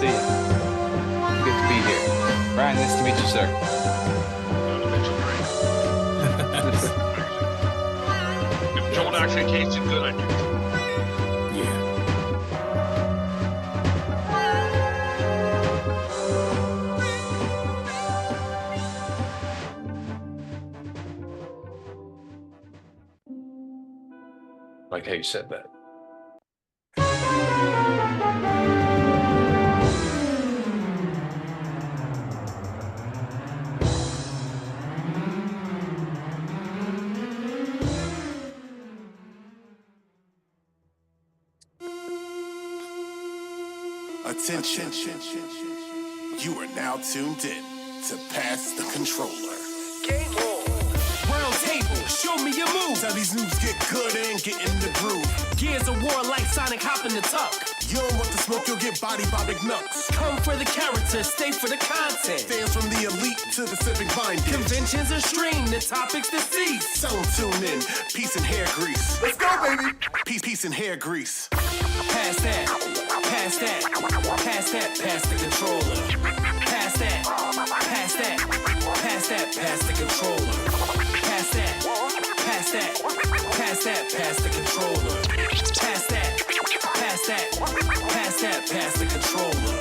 see you. Good to be here. Brian, nice to meet you, sir. If Joel actually tasted good, I do. Yeah. Like how you said that. Attention. You are now tuned in to Pass the Controller. Game on. Round table, show me your moves. Tell these noobs get good and get in the groove. Gears of war like Sonic hopping the tuck. You don't want the smoke, you'll get bodied by big nuts. Come for the character, stay for the content. Fans from the elite to the civic binding. Conventions are streamed, the topics deceased. Tell them tune in, peace and hair grease. Let's go, baby. Peace and hair grease. Pass that, pass that, pass that, pass the controller. Pass that, pass that, pass that, pass the controller. Pass that, pass that, pass that, pass the controller. Pass that, pass that, pass that, pass the controller.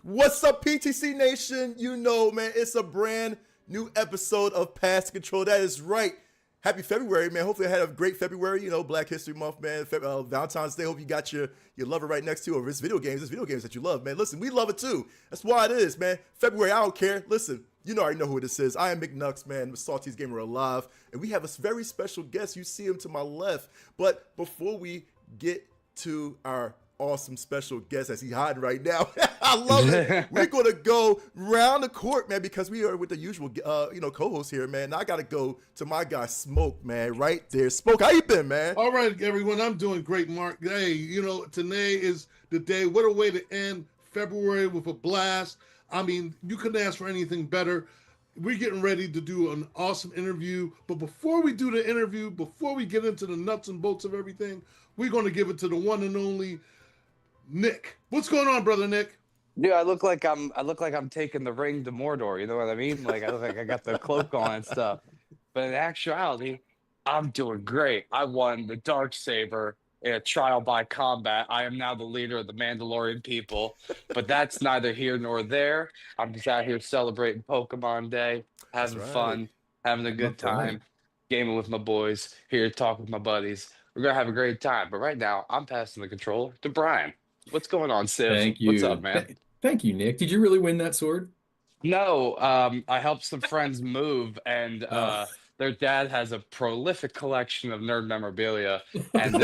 What's up, PTC Nation? You know, man, it's a brand new episode of Pass the Control. That is right. Happy February, man. Hopefully I had a great February, you know, Black History Month, man. Valentine's Day. Hope you got your lover right next to you, or if it's video games that you love, man. Listen, we love it too. That's why it is, man. February, I don't care. Listen, you know, I already know who this is. I am McNux, man. Salty's Gamer Alive. And we have a very special guest. You see him to my left. But before we get to our awesome special guest, as he's hiding right now, I love it. We're going to go round the court, man, because we are with the usual, co-host here, man. Now I got to go to my guy, Smoke, man, right there. Smoke, how you been, man? All right, everyone. I'm doing great, Mark. Hey, you know, today is the day. What a way to end February with a blast. I mean, you couldn't ask for anything better. We're getting ready to do an awesome interview. But before we do the interview, before we get into the nuts and bolts of everything, we're going to give it to the one and only Nick. What's going on, brother Nick? Dude, I look like I'm taking the ring to Mordor. You know what I mean? Like I look like I got the cloak on and stuff. But in actuality, I'm doing great. I won the Darksaber in a trial by combat. I am now the leader of the Mandalorian people. But that's neither here nor there. I'm just out here celebrating Pokemon Day, having fun, having a good time, gaming with my boys, here to talk with my buddies. We're gonna have a great time. But right now, I'm passing the controller to Brian. What's going on, Civ? Thank you. What's up, man? Thank you, Nick. Did you really win that sword? No, I helped some friends move, and their dad has a prolific collection of nerd memorabilia. And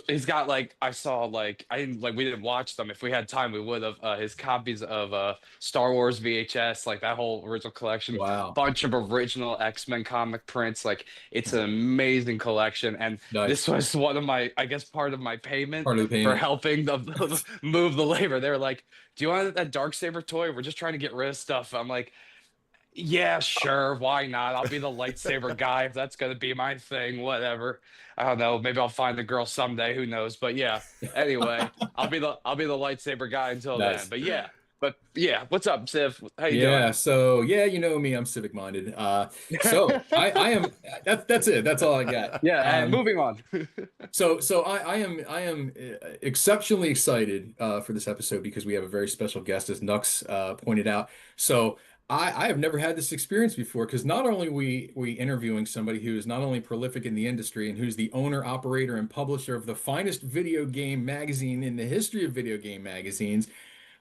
he's got like, we didn't watch them. If we had time, we would have. His copies of Star Wars VHS, like that whole original collection. Wow. Bunch of original X-Men comic prints. Like, it's an amazing collection. And Nice. this was one of my, I guess, part of my payment Part of the for payment. helping move the labor. They were like, do you want that Darksaber toy? We're just trying to get rid of stuff. I'm like, yeah, sure. Why not? I'll be the lightsaber guy if that's going to be my thing. Whatever. I don't know. Maybe I'll find the girl someday. Who knows? But yeah. Anyway, I'll be the lightsaber guy until Nice. then. But yeah. What's up, Civ? How you doing? So you know me, I'm civic minded. So I am. That's it. That's all I got. Yeah. And moving on. So I am exceptionally excited for this episode because we have a very special guest, as Nux pointed out. So I have never had this experience before, because not only we interviewing somebody who is not only prolific in the industry and who's the owner, operator, and publisher of the finest video game magazine in the history of video game magazines,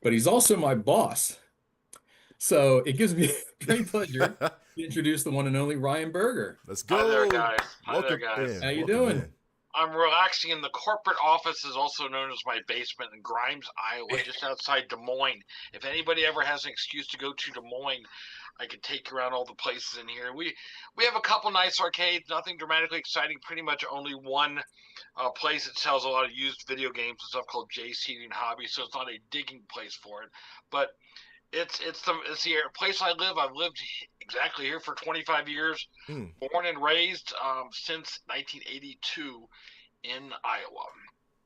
but he's also my boss. So it gives me great pleasure to introduce the one and only Ryan Berger. Let's go. Hi there, guys. Welcome guys. How you Welcome doing? in. I'm relaxing in the corporate offices, also known as my basement in Grimes, Iowa, just outside Des Moines. If anybody ever has an excuse to go to Des Moines, I could take you around all the places in here. We have a couple nice arcades, nothing dramatically exciting, pretty much only one place that sells a lot of used video games and stuff called J Seating Hobby, so it's not a digging place for it. But It's the place I live. I've lived exactly here for 25 years. Born and raised since 1982 in Iowa.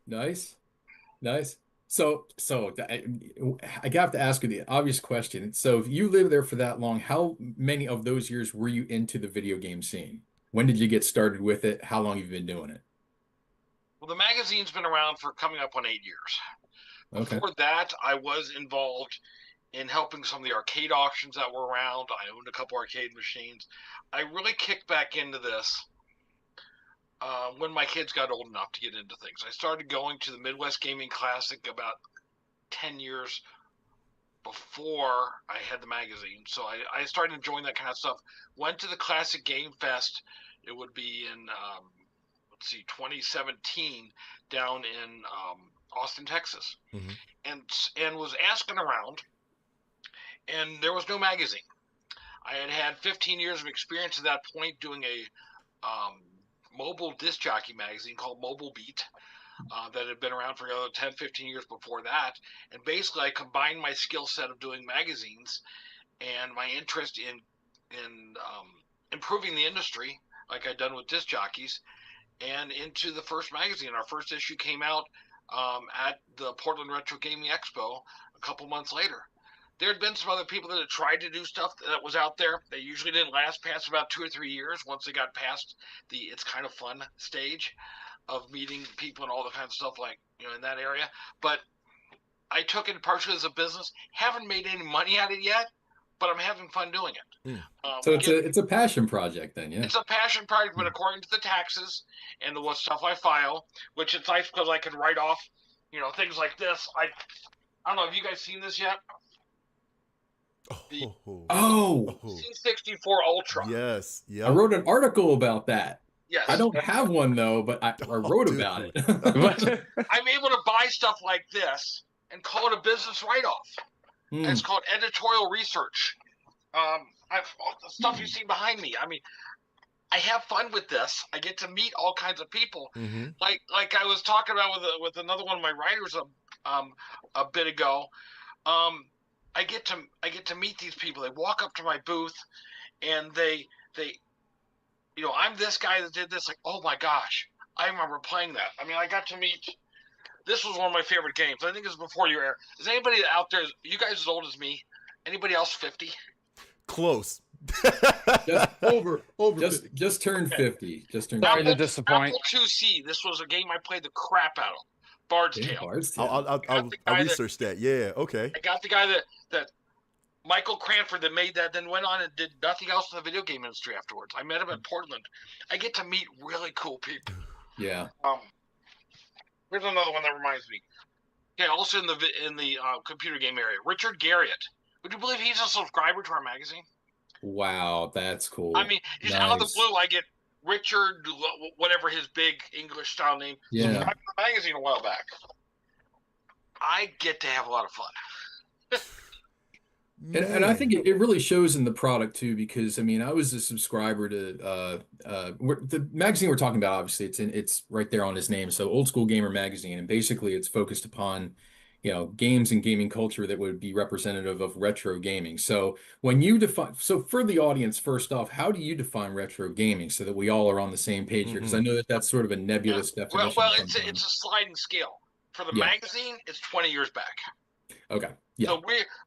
Nice. Nice. So I have to ask you the obvious question. So if you lived there for that long, how many of those years were you into the video game scene? When did you get started with it? How long have you been doing it? Well, the magazine's been around for coming up on 8 years. Okay. Before that, I was involved in helping some of the arcade auctions that were around. I owned a couple arcade machines. I really kicked back into this when my kids got old enough to get into things. I started going to the Midwest Gaming Classic about 10 years before I had the magazine. So I started enjoying that kind of stuff. Went to the Classic Game Fest. It would be in, 2017 down in Austin, Texas. And was asking around, and there was no magazine. I had 15 years of experience at that point doing a mobile disc jockey magazine called Mobile Beat that had been around for another 10, 15 years before that. And basically, I combined my skill set of doing magazines and my interest in improving the industry, like I'd done with disc jockeys, and into the first magazine. Our first issue came out at the Portland Retro Gaming Expo a couple months later. There had been some other people that had tried to do stuff that was out there. They usually didn't last past about 2 or 3 years once they got past the it's kind of fun stage of meeting people and all the kinds of stuff like, in that area. But I took it partially as a business. Haven't made any money at it yet, but I'm having fun doing it. So it's a passion project then, yeah. It's a passion project, but according to the taxes and the stuff I file, which it's nice because I can write off, things like this. I don't know. Have you guys seen this yet? Oh, C64 Ultra. Yes. Yeah. I wrote an article about that. Yes. I don't have one though, but I wrote about it. I'm able to buy stuff like this and call it a business write-off. And it's called editorial research. The stuff you see behind me. I mean, I have fun with this. I get to meet all kinds of people. Like I was talking about with another one of my writers a bit ago. I get to meet these people. They walk up to my booth, and they I'm this guy that did this. Like, oh my gosh, I remember playing that. I mean, I got to meet. This was one of my favorite games. I think it was before your era. Is anybody out there? You guys as old as me? Anybody else 50? Close. Over. Just turned 50. Just turned. Sorry 50. to disappoint. Apple IIc. This was a game I played the crap out of. Bard's Yeah, Tale. Bard's Tale. I'll research that. Yeah. Okay. I got the guy that Michael Cranford that made that, then went on and did nothing else in the video game industry afterwards. I met him in Portland. I get to meet really cool people. Yeah. Here's another one that reminds me. Okay, also in the computer game area, Richard Garriott. Would you believe he's a subscriber to our magazine? Wow, that's cool. I mean, just out of the blue, I get Richard, whatever his big English style name, Yeah. subscribed to the magazine a while back. I get to have a lot of fun. And I think it really shows in the product too, because I mean, I was a subscriber to the magazine we're talking about. Obviously, it's right there on his name. So Old School Gamer Magazine, and basically it's focused upon, games and gaming culture that would be representative of retro gaming. So when you so for the audience, first off, how do you define retro gaming so that we all are on the same page here? Because I know that's sort of a nebulous definition. Well, it's a sliding scale. For the magazine, it's 20 years back. Okay. Yeah. So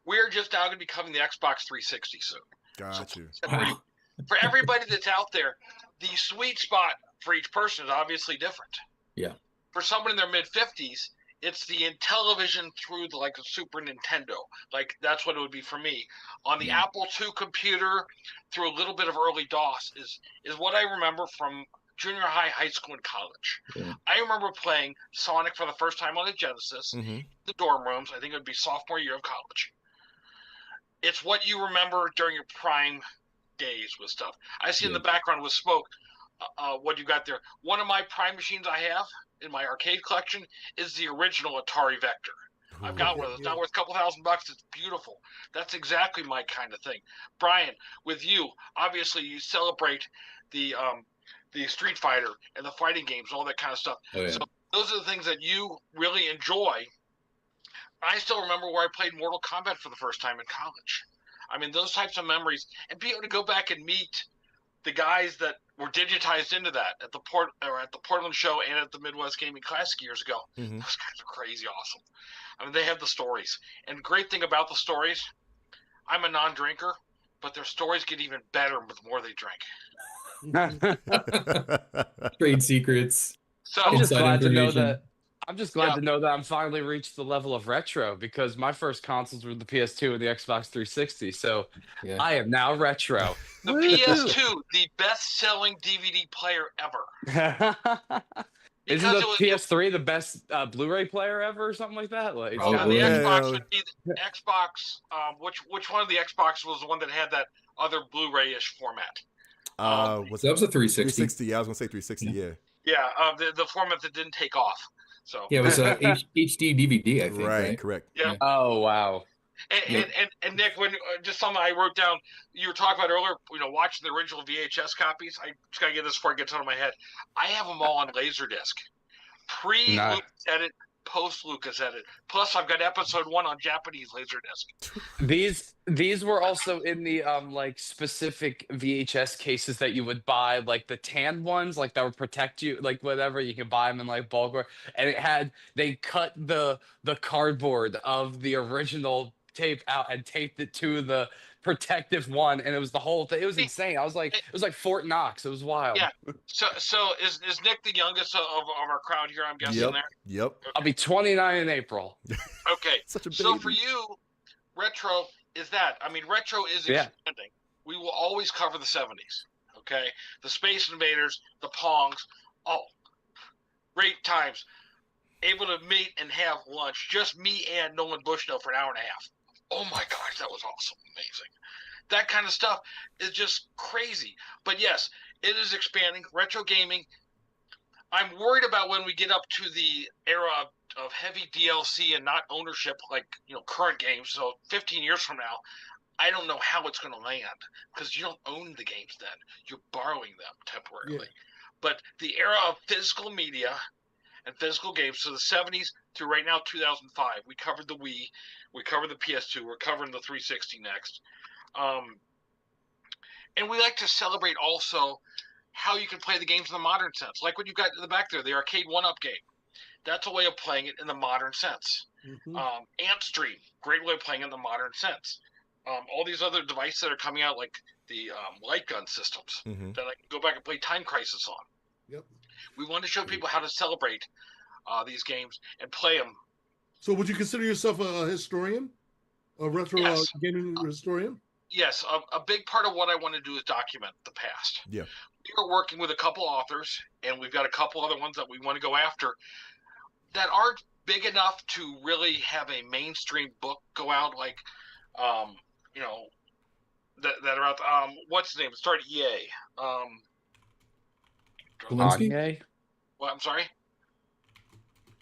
we're just now going to be covering the Xbox 360 soon. Got you. Wow. For everybody that's out there, the sweet spot for each person is obviously different. Yeah. For someone in their mid 50s, it's the Intellivision through the Super Nintendo. Like that's what it would be for me. On the Apple II computer, through a little bit of early DOS is what I remember from junior high, high school, and college. Yeah. I remember playing Sonic for the first time on the Genesis, the dorm rooms. I think it would be sophomore year of college. It's what you remember during your prime days with stuff. I see in the background with smoke what you got there. One of my prime machines I have in my arcade collection is the original Atari Vector. I've got one of those. Not worth a couple $1,000. It's beautiful. That's exactly my kind of thing. Brian, with you, obviously you celebrate the Street Fighter and the fighting games, all that kind of stuff. Oh, yeah. So those are the things that you really enjoy. I still remember where I played Mortal Kombat for the first time in college. I mean, those types of memories, and be able to go back and meet the guys that were digitized into that at the Portland show and at the Midwest Gaming Classic years ago. Mhm. Those guys are crazy awesome. I mean, they have the stories, and the great thing about the stories, I'm a non-drinker, but their stories get even better with the more they drink. Trade secrets. So I'm just Inside glad to know information. that. I'm just glad Yeah. to know that I'm finally reached the level of retro because my first consoles were the PS2 and the Xbox 360. So Yeah. I am now retro. the PS2, the best-selling DVD player ever. Isn't Because the it was PS3 the best Blu-ray player ever or something like that? Like, it's the Probably. gotta- Xbox Yeah. would be the Xbox. Which one of the Xbox was the one that had that other Blu-ray-ish format? What's That was a 360. 360? Yeah, I was gonna say 360. Yeah. Yeah, the format that didn't take off. So Yeah, it was a HD DVD, I think. Right. Correct. Yeah. Oh wow. And Nick, when just something I wrote down, you were talking about earlier, watching the original VHS copies. I just gotta get this before it gets out of my head. I have them all on Laserdisc, pre Nice. Lucas edit, post Lucas edit. Plus, I've got episode 1 on Japanese Laserdisc. These were also in the like specific VHS cases that you would buy, like the tan ones, like that would protect you, like whatever. You can buy them in like bulk, and they cut the cardboard of the original tape out and taped it to the protective one, and it was the whole thing. It was insane. It was like Fort Knox. It was wild. Yeah. So is Nick the youngest of our crowd here? I'm guessing Yep. there. Yep. I'll be 29 in April. Okay. Such a baby. So for you, retro is that. I mean, retro is Yeah. expanding. We will always cover the 70s. Okay, the Space Invaders, the Pongs, all great times. Able to meet and have lunch, just me and Nolan Bushnell for an hour and a half. Oh my gosh, that was awesome, amazing. That kind of stuff is just crazy. But yes, it is expanding. Retro gaming. I'm worried about when we get up to the era of heavy DLC and not ownership like current games. So 15 years from now, I don't know how it's going to land because you don't own the games then. You're borrowing them temporarily. Yeah. But the era of physical media and physical games, so the 70s through right now 2005, we covered the Wii, we covered the PS2, we're covering the 360 next. And we like to celebrate also how you can play the games in the modern sense. Like what you've got in the back there, the Arcade 1-Up game. That's a way of playing it in the modern sense. Mhm. AntStream, great way of playing it in the modern sense. All these other devices that are coming out, like the light gun systems, Mhm. that I can go back and play Time Crisis on. Yep. We want to show people how to celebrate these games and play them. So, would you consider yourself a historian, a retro Yes. gaming historian? Yes, a big part of what I want to do is document the past. Yeah. We are working with a couple authors, and we've got a couple other ones that we want to go after that aren't big enough to really have a mainstream book go out, like, that are out. What's his name? It started EA. Kalinsky? Kanye? Well, I'm sorry.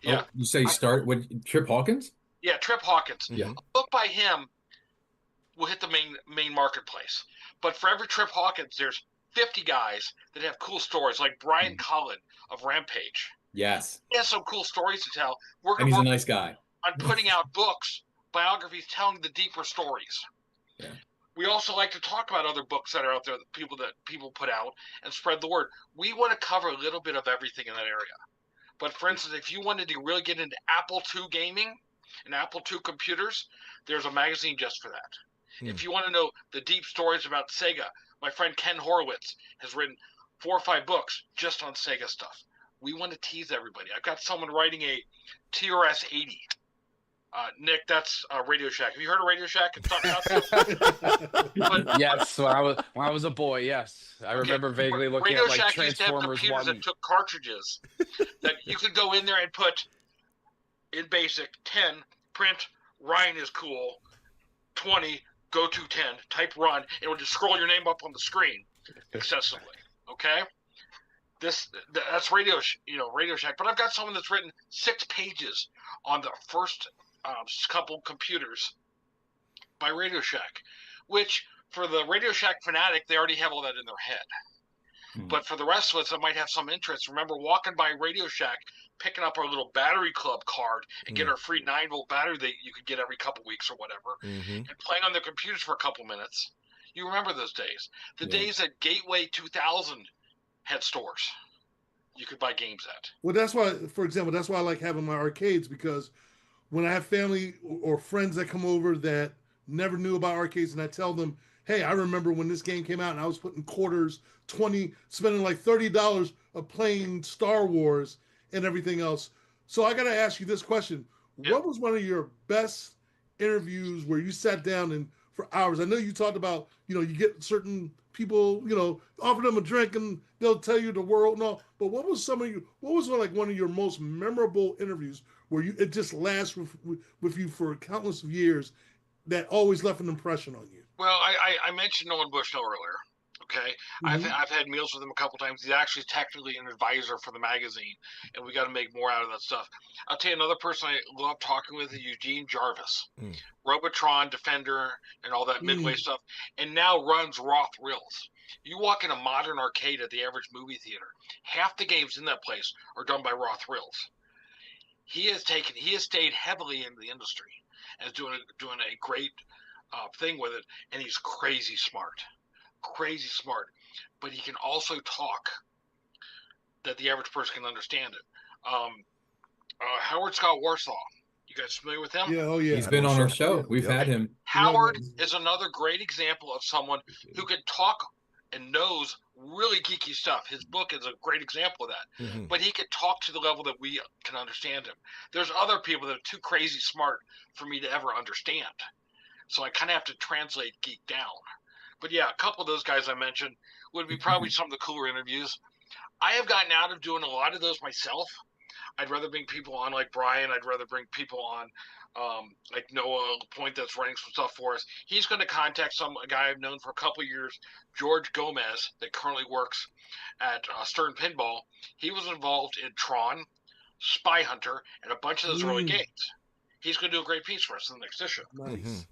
Yeah, Oh, you say start with Trip Hawkins? yeah, Trip Hawkins. Yeah. A book by him will hit the main marketplace. But for every Trip Hawkins, there's 50 guys that have cool stories, like Brian Cullen of Rampage. Yes. He has some cool stories to tell. We're And going he's to a work nice guy. on putting out books, biographies, telling the deeper stories. Yeah. We also like to talk about other books that are out there that people put out and spread the word. We want to cover a little bit of everything in that area. But for instance, if you wanted to really get into Apple II gaming and Apple II computers, there's a magazine just for that. If you want to know the deep stories about Sega, my friend Ken Horowitz has written 4 or 5 books just on Sega stuff. We want to tease everybody. I've got someone writing a TRS-80. Nick, that's Radio Shack. Have you heard of Radio Shack? It's not Yes, when I was a boy, yes. I remember vaguely looking Radio at like Shack used to have Transformers computers 1. that took cartridges that you could go in there and put in BASIC 10, print Ryan is cool, 20, go to 10, type run, it would just scroll your name up on the screen accessibly. Okay? That's Radio Shack. But I've got someone that's written 6 pages on the first couple computers by Radio Shack, which for the Radio Shack fanatic, they already have all that in their head. Hmm. But for the rest of us that might have some interest, remember walking by Radio Shack, picking up our little battery club card and get our free 9-volt battery that you could get every couple weeks or whatever, and playing on their computers for a couple minutes. You remember those days? The days that Gateway 2000 had stores you could buy games at. Well, that's why, for example, that's why I like having my arcades, because when I have family or friends that come over that never knew about arcades, and I tell them, hey, I remember when this game came out and I was putting quarters, spending like $30 of playing Star Wars and everything else. So I got to ask you this question. Yeah. What was one of your best interviews where you sat down and for hours? I know you talked about, you get certain people, offer them a drink and they'll tell you the world and all. But what was one of your most memorable interviews where it just lasts with you for countless of years that always left an impression on you? Well, I mentioned Nolan Bushnell earlier. Okay, I've had meals with him a couple times. He's actually technically an advisor for the magazine, and we got to make more out of that stuff. I'll tell you another person I love talking with is Eugene Jarvis, Robotron, Defender, and all that Midway stuff, and now runs Roth Reels. You walk in a modern arcade at the average movie theater, half the games in that place are done by Roth Reels. He has stayed heavily in the industry and is doing a great thing with it, and he's crazy smart, but he can also talk that the average person can understand it. Howard Scott Warsaw, you guys familiar with him? Yeah, oh yeah. He's been on our show. We've had him. Howard is another great example of someone who can talk and knows really geeky stuff. His book is a great example of that. But he can talk to the level that we can understand him. There's other people that are too crazy smart for me to ever understand. So I kind of have to translate geek down. But yeah, a couple of those guys I mentioned would be probably some of the cooler interviews. I have gotten out of doing a lot of those myself. I'd rather bring people on like Brian. I'd rather bring people on like Noah Point that's running some stuff for us. He's going to contact a guy I've known for a couple of years, George Gomez, that currently works at Stern Pinball. He was involved in Tron, Spy Hunter, and a bunch of those early games. He's going to do a great piece for us in the next issue. Nice.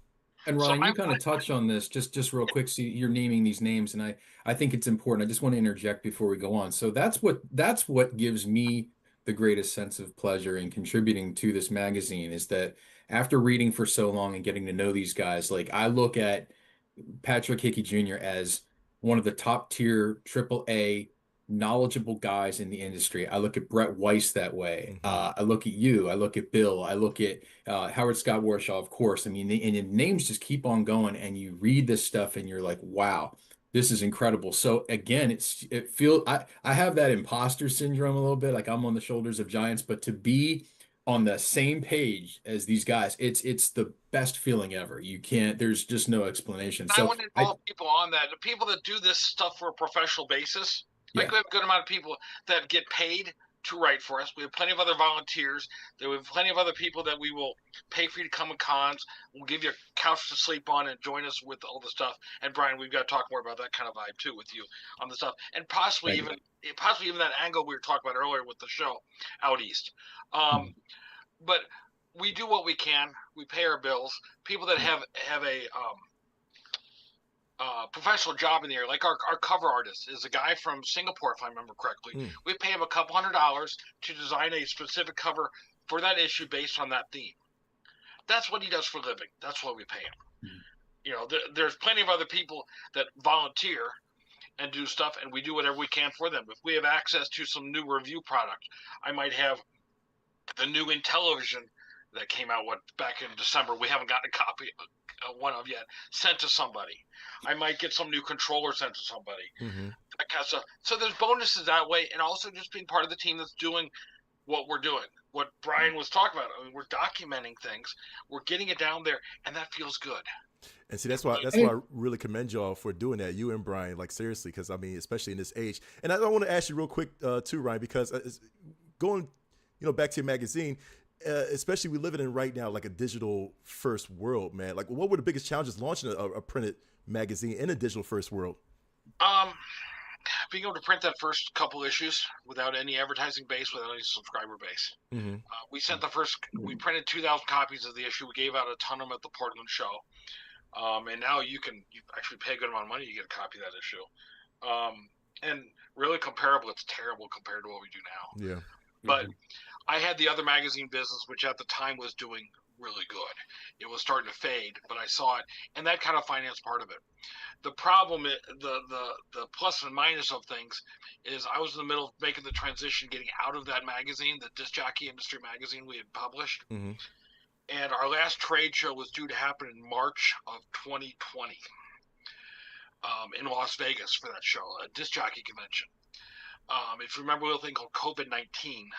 And Ryan, you kind of touch on this just real quick. So you're naming these names, and I think it's important. I just want to interject before we go on. So that's what gives me the greatest sense of pleasure in contributing to this magazine, is that after reading for so long and getting to know these guys, like I look at Patrick Hickey Jr. as one of the top tier AAA knowledgeable guys in the industry. I look at Brett Weiss that way. I look at you. I look at Bill. I look at Howard Scott Warshaw, of course. I mean, and the names just keep on going, and you read this stuff and you're like, wow, this is incredible. So again, I have that imposter syndrome a little bit, like I'm on the shoulders of giants, but to be on the same page as these guys, it's the best feeling ever. There's just no explanation. I want to involve people on that. The people that do this stuff for a professional basis. Like we have a good amount of people that get paid to write for us. We have plenty of other volunteers. We have plenty of other people that we will pay for you to come to cons. We'll give you a couch to sleep on and join us with all the stuff. And Brian, we've got to talk more about that kind of vibe too with you on the stuff, and possibly even that angle we were talking about earlier with the show out east. But we do what we can. We pay our bills. People that have a professional job in the area, like our cover artist is a guy from Singapore, if I remember correctly. We pay him a couple $100s to design a specific cover for that issue based on that theme. That's what he does for a living. That's what we pay him. There's plenty of other people that volunteer and do stuff, and we do whatever we can for them. If we have access to some new review product, I might have the new Intellivision that came out back in December. We haven't gotten a copy one of yet, sent to somebody. I might get some new controller sent to somebody. That kind of stuff. So there's bonuses that way, and also just being part of the team that's doing what we're doing. What Brian was talking about. I mean, we're documenting things. We're getting it down there, and that feels good. And see, that's why I really commend y'all for doing that, you and Brian, like seriously, because I mean, especially in this age. And I want to ask you real quick too, Ryan, because going, back to your magazine, especially we living in right now like a digital first world, man. Like, what were the biggest challenges launching a printed magazine in a digital first world? Being able to print that first couple issues without any advertising base, without any subscriber base. We printed 2,000 copies of the issue. We gave out a ton of them at the Portland show. And now you actually pay a good amount of money, you get a copy of that issue. And really comparable, it's terrible compared to what we do now. But I had the other magazine business, which at the time was doing really good. It was starting to fade, but I saw it, and that kind of financed part of it. The problem, the plus and minus of things, is I was in the middle of making the transition, getting out of that magazine, the Disc Jockey Industry magazine we had published, Mhm. and our last trade show was due to happen in March of 2020 in Las Vegas for that show, a disc jockey convention. If you remember, a little thing called COVID-19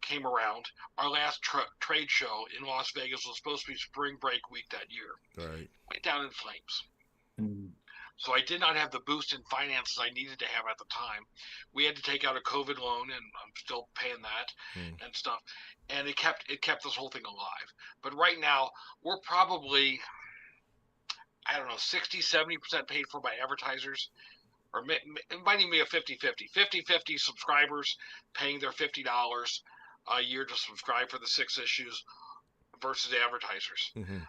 came around. Our last trade show in Las Vegas was supposed to be spring break week that year. Right. Went down in flames. Mm. So I did not have the boost in finances I needed to have at the time. We had to take out a COVID loan, and I'm still paying that and stuff. And it kept this whole thing alive. But right now, we're probably, I don't know, 60, 70% paid for by advertisers. Or it might even be a 50-50. 50-50 subscribers paying their $50 a year to subscribe for the 6 issues versus the advertisers. Mhm.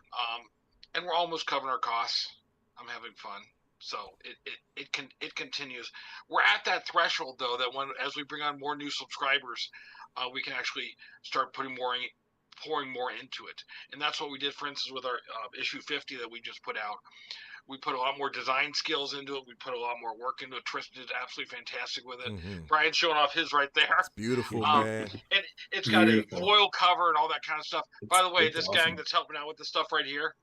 And we're almost covering our costs. I'm having fun. So it continues. We're at that threshold though that as we bring on more new subscribers, we can actually start pouring more into it. And that's what we did, for instance, with our issue 50 that we just put out. We put a lot more design skills into it. We put a lot more work into it. Tristan did absolutely fantastic with it. Mhm. Brian's showing off his right there. It's beautiful, Um, man. And it's got a Beautiful. foil cover and all that kind of stuff. By the way, It's this awesome. gang that's helping out with this stuff right here,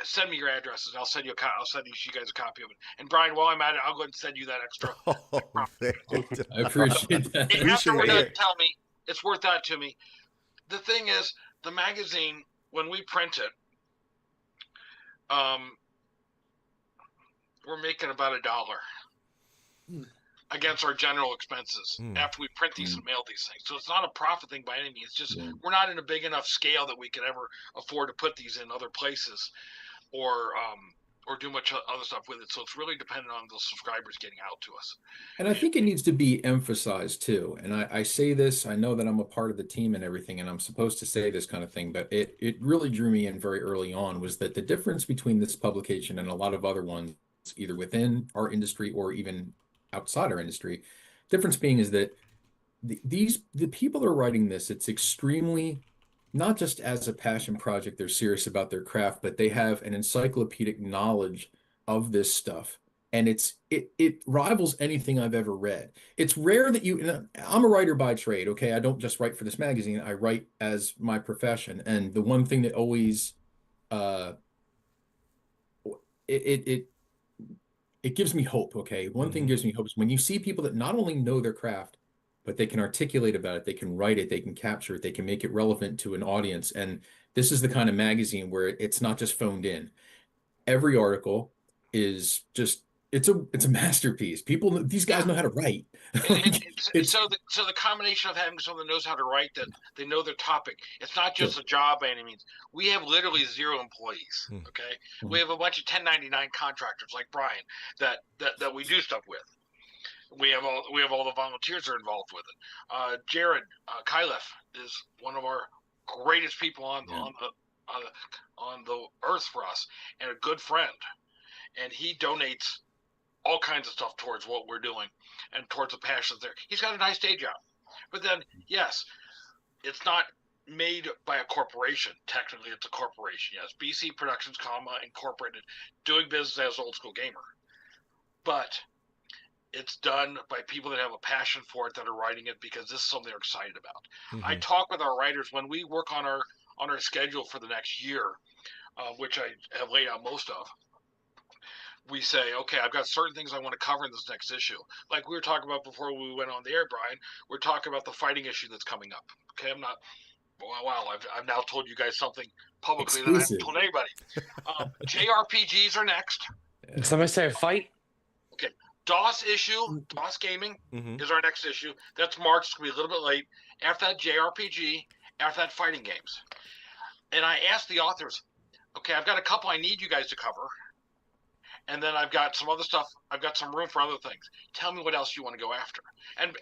send me your addresses. I'll send you guys a copy of it. And Brian, while I'm at it, I'll go ahead and send you that extra. Oh, man. I appreciate that. After we're Appreciate done, it. tell me it's worth that to me. The thing is, the magazine, when we print it, we're making about $1 against our general expenses after we print these and mail these things. So it's not a profit thing by any means. It's just we're not in a big enough scale that we could ever afford to put these in other places or do much other stuff with it. So it's really dependent on those subscribers getting out to us. And I think it needs to be emphasized too. And I say this, I know that I'm a part of the team and everything, and I'm supposed to say this kind of thing, but it really drew me in very early on, was that the difference between this publication and a lot of other ones, either within our industry or even outside our industry, difference being is that the people that are writing this, it's extremely, not just as a passion project, they're serious about their craft, but they have an encyclopedic knowledge of this stuff. And it rivals anything I've ever read. It's rare that I'm a writer by trade, okay? I don't just write for this magazine, I write as my profession. And the one thing that always it gives me hope, okay? One thing gives me hope is when you see people that not only know their craft, but they can articulate about it, they can write it, they can capture it, they can make it relevant to an audience. And this is the kind of magazine where it's not just phoned in. Every article is just, it's a masterpiece. These guys know how to write. So the combination of having someone that knows how to write, that they know their topic, it's not just a job by any means. We have literally 0 employees. Okay, we have a bunch of 1099 contractors like Brian that we do stuff with. We have all the volunteers that are involved with it. Jared Kylef is one of our greatest people on the earth for us, and a good friend, and he donates all kinds of stuff towards what we're doing and towards the passions there. He's got a nice day job. But then, yes, it's not made by a corporation. Technically, it's a corporation. Yes, BC Productions, Incorporated, doing business as Old School Gamer. But it's done by people that have a passion for it, that are writing it because this is something they're excited about. I talk with our writers when we work on our schedule for the next year, which I have laid out most of. We say, okay, I've got certain things I want to cover in this next issue. Like we were talking about before we went on the air, Brian, we're talking about the fighting issue that's coming up. Okay, I've now told you guys something publicly that I haven't told anybody. JRPGs are next. Did somebody say a fight? Okay, DOS Gaming is our next issue. That's March. It's going to be a little bit late. After that, JRPG. After that, fighting games. And I asked the authors, okay, I've got a couple I need you guys to cover. And then I've got some other stuff. I've got some room for other things. Tell me what else you want to go after. And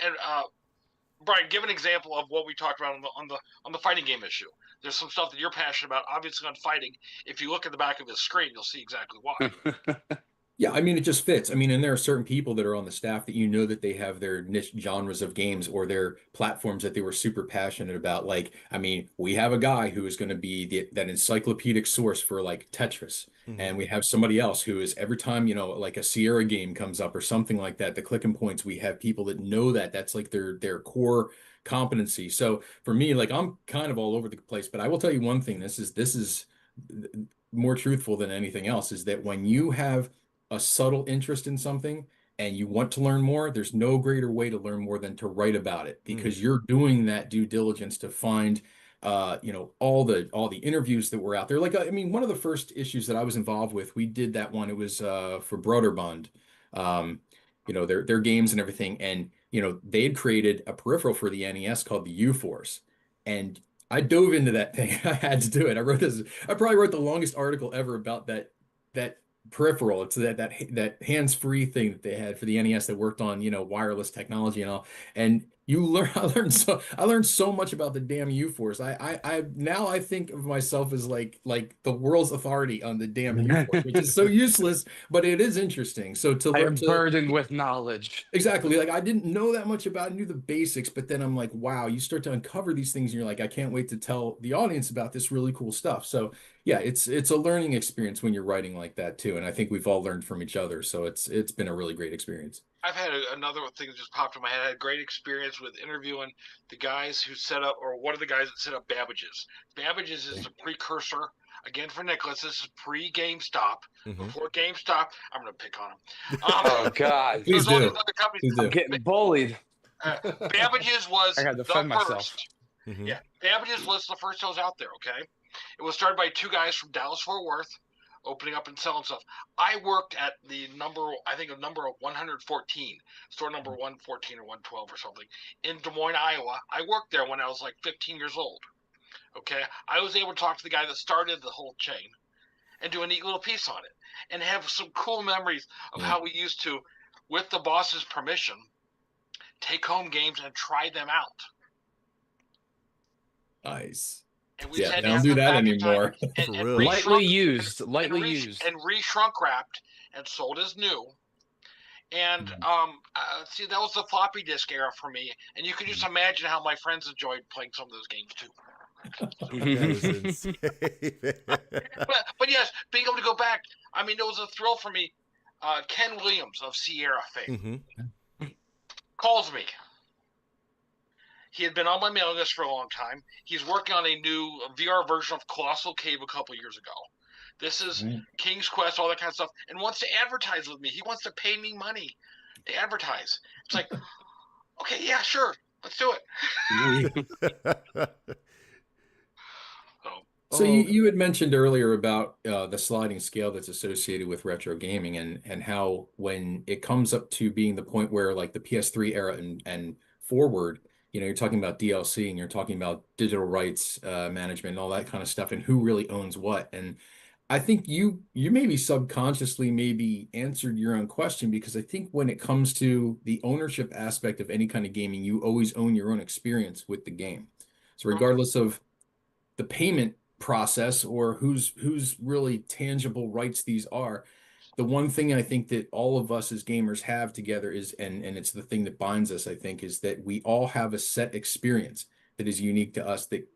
Brian, give an example of what we talked about on the fighting game issue. There's some stuff that you're passionate about, obviously on fighting. If you look at the back of the screen, you'll see exactly why. Yeah, I mean, it just fits. I mean, and there are certain people that are on the staff that you know that they have their niche genres of games or their platforms that they were super passionate about. Like, I mean, we have a guy who is going to be that encyclopedic source for like Tetris. And we have somebody else who is every time, like a Sierra game comes up or something like that, the clicking points, we have people that know that that's like their core competency. So for me, like I'm kind of all over the place, but I will tell you one thing, this is more truthful than anything else, is that when you have a subtle interest in something and you want to learn more, there's no greater way to learn more than to write about it because you're doing that due diligence to find all the interviews that were out there. Like I mean, one of the first issues that I was involved with, we did that one. It was for Broderbund, their games and everything, and they had created a peripheral for the NES called the U-Force, and I dove into that thing. I had to do it. I probably wrote the longest article ever about that peripheral. It's that hands-free thing that they had for the NES that worked on, wireless technology and all. And I learned so much about the damn U-Force. I now I think of myself as like the world's authority on the damn U-Force, which is so useless, but it is interesting. So to I learn am burdened with knowledge. exactly, like I didn't know that much about it, I knew the basics, but then I'm like, wow, you start to uncover these things and you're like, I can't wait to tell the audience about this really cool stuff. So yeah, it's a learning experience when you're writing like that too. And I think we've all learned from each other. So it's been a really great experience. I've had another thing that just popped in my head. I had a great experience with interviewing the guys who set up, or one of the guys that set up Babbage's. Babbage's is the precursor, again for Nicholas, this is pre-GameStop. Before GameStop, I'm going to pick on him. Oh, God. Please there's all do. these other companies. Please do. I'm getting bullied. Babbage's was I gotta the defend myself. first. Yeah, Babbage's was the first that was out there, okay? It was started by two guys from Dallas-Fort Worth, opening up and selling stuff. I worked at the number 114, store number 114 or 112 or something, in Des Moines, Iowa. I worked there when I was like 15 years old. Okay, I was able to talk to the guy that started the whole chain and do a neat little piece on it and have some cool memories of how we used to, with the boss's permission, take home games and try them out. Nice. And we Yeah, had they to don't have do them that back in anymore. time and For real. Lightly reshrunk- used. and re-shrunk wrapped and sold as new. And see, that was the floppy disk era for me. And you can just imagine how my friends enjoyed playing some of those games too. That is insane. But yes, being able to go back, I mean, it was a thrill for me. Ken Williams of Sierra fame calls me. He had been on my mailing list for a long time. He's working on a new VR version of Colossal Cave a couple years ago. This is King's Quest, all that kind of stuff, and wants to advertise with me. He wants to pay me money to advertise. It's like, okay, yeah, sure, let's do it. So you had mentioned earlier about the sliding scale that's associated with retro gaming and how when it comes up to being the point where like the PS3 era and forward, you're talking about DLC and you're talking about digital rights management and all that kind of stuff and who really owns what. And I think you maybe subconsciously maybe answered your own question, because I think when it comes to the ownership aspect of any kind of gaming, you always own your own experience with the game. So regardless of the payment process or whose really tangible rights these are, the one thing I think that all of us as gamers have together is, and it's the thing that binds us, I think, is that we all have a set experience that is unique to us, that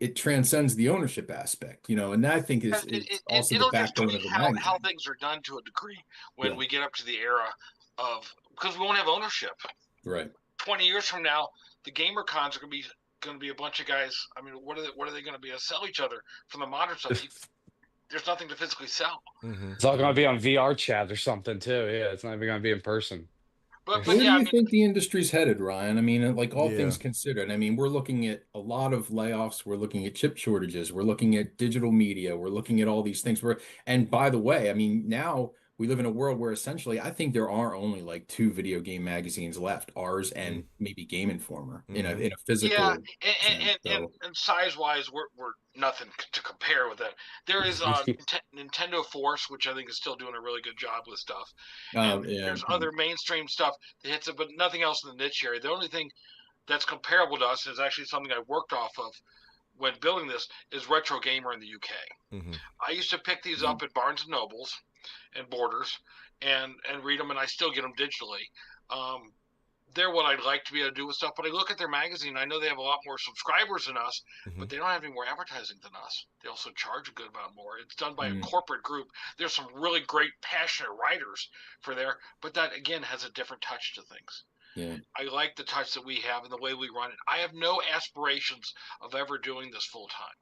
it transcends the ownership aspect, and that I think is also the backbone of the magazine. How things are done to a degree when we get up to the era of, because we won't have ownership. Right. 20 years from now, the gamer cons are going to be a bunch of guys. I mean, what are they going to be? Sell each other from the modern stuff. There's nothing to physically sell. It's all going to be on VR chat or something too. Yeah, it's not even going to be in person. But Where yeah, do you think the industry's headed, Ryan? I mean, like all Yeah. things considered, I mean, we're looking at a lot of layoffs. We're looking at chip shortages. We're looking at digital media. We're looking at all these things. And by the way, I mean, now we live in a world where essentially I think there are only like 2 video game magazines left, ours and maybe Game Informer in a physical yeah, sense. and size wise, we're nothing to compare with that. There is Nintendo Force, which I think is still doing a really good job with stuff. And there's other mainstream stuff that hits it, but nothing else in the niche area. The only thing that's comparable to us is actually something I worked off of when building this is Retro Gamer in the UK. I used to pick these up at Barnes and Nobles and Borders and read them, and I still get them digitally. They're what I'd like to be able to do with stuff, but I look at their magazine. I know they have a lot more subscribers than us, but they don't have any more advertising than us. They also charge a good amount more. It's done by a corporate group. There's some really great, passionate writers for there, but that again has a different touch to things. Yeah. I like the touch that we have and the way we run it. I have no aspirations of ever doing this full time.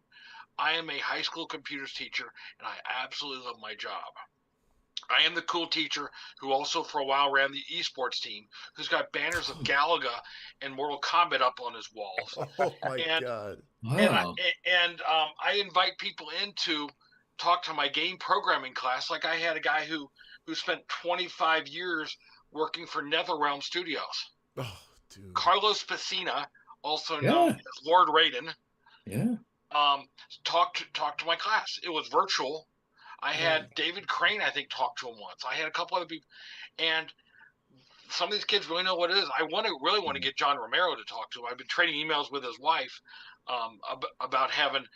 I am a high school computers teacher, and I absolutely love my job. I am the cool teacher who also for a while ran the esports team, who's got banners of Galaga and Mortal Kombat up on his walls. Oh my And- God. Wow. I invite people in to talk to my game programming class. Like I had a guy who spent 25 years working for NetherRealm Studios. Oh, dude. Carlos Pacina, also Yeah. known as Lord Raiden, Yeah. talked to my class. It was virtual. I had David Crane, I think, talk to him once. I had a couple other people, and some of these kids really know what it is. I really want to get John Romero to talk to him. I've been trading emails with his wife about having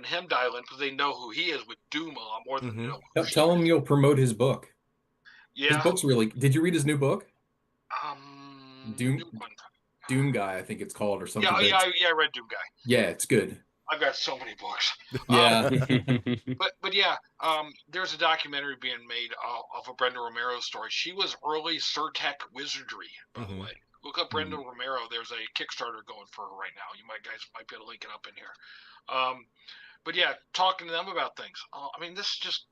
him dial in because they know who he is with Doom a lot more than they know. Tell him you'll promote his book. His Yeah. book's really. Did you read his new book? Doom- new one. Doom Guy, I think it's called, or something. Yeah, but I read Doom Guy. yeah, it's good. I've got so many books. Yeah. But yeah, there's a documentary being made of a Brenda Romero story. She was early Surtech wizardry, by the way. Look up Brenda Romero. There's a Kickstarter going for her right now. You guys might be able to link it up in here. But yeah, talking to them about things. I mean, this is just,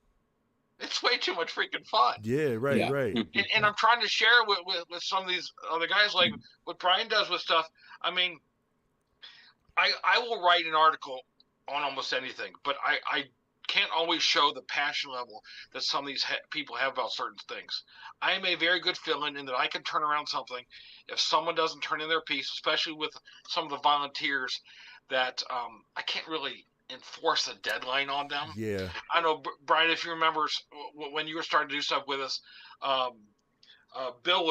it's way too much freaking fun. Yeah, right, Yeah. right. And I'm trying to share with some of these other guys, like what Brian does with stuff. I mean, I will write an article on almost anything, but I can't always show the passion level that some of these people have about certain things. I am a very good fill-in in that I can turn around something if someone doesn't turn in their piece, especially with some of the volunteers that I can't really enforce a deadline on them. Yeah. I know, Brian, if you remember when you were starting to do stuff with us, Bill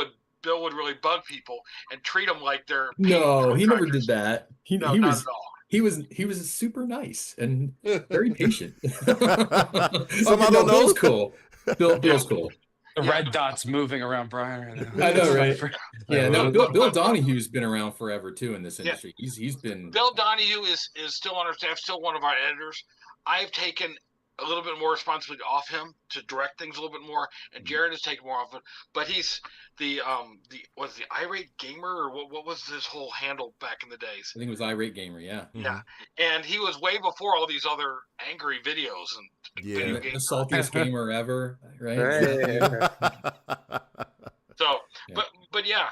would really bug people and treat them like they're No, he never contractors. did that. He No, he not was at all. he was super nice and very patient. Some I No, don't know. Bill's cool. Bill's cool. The red dot's moving around Brian right now. I know, right? Yeah, no, But- Bill Donahue's been around forever too in this Yeah. industry. He's been Bill Donahue is still on our staff, still one of our editors. I've taken a little bit more responsibility off him to direct things a little bit more, and Jared has taken more off it. But he's the irate gamer, or what was his whole handle back in the days? I think it was Irate Gamer, yeah. Yeah, and he was way before all these other angry videos and Yeah. video The games. saltiest gamer ever, right? So, Yeah. but yeah,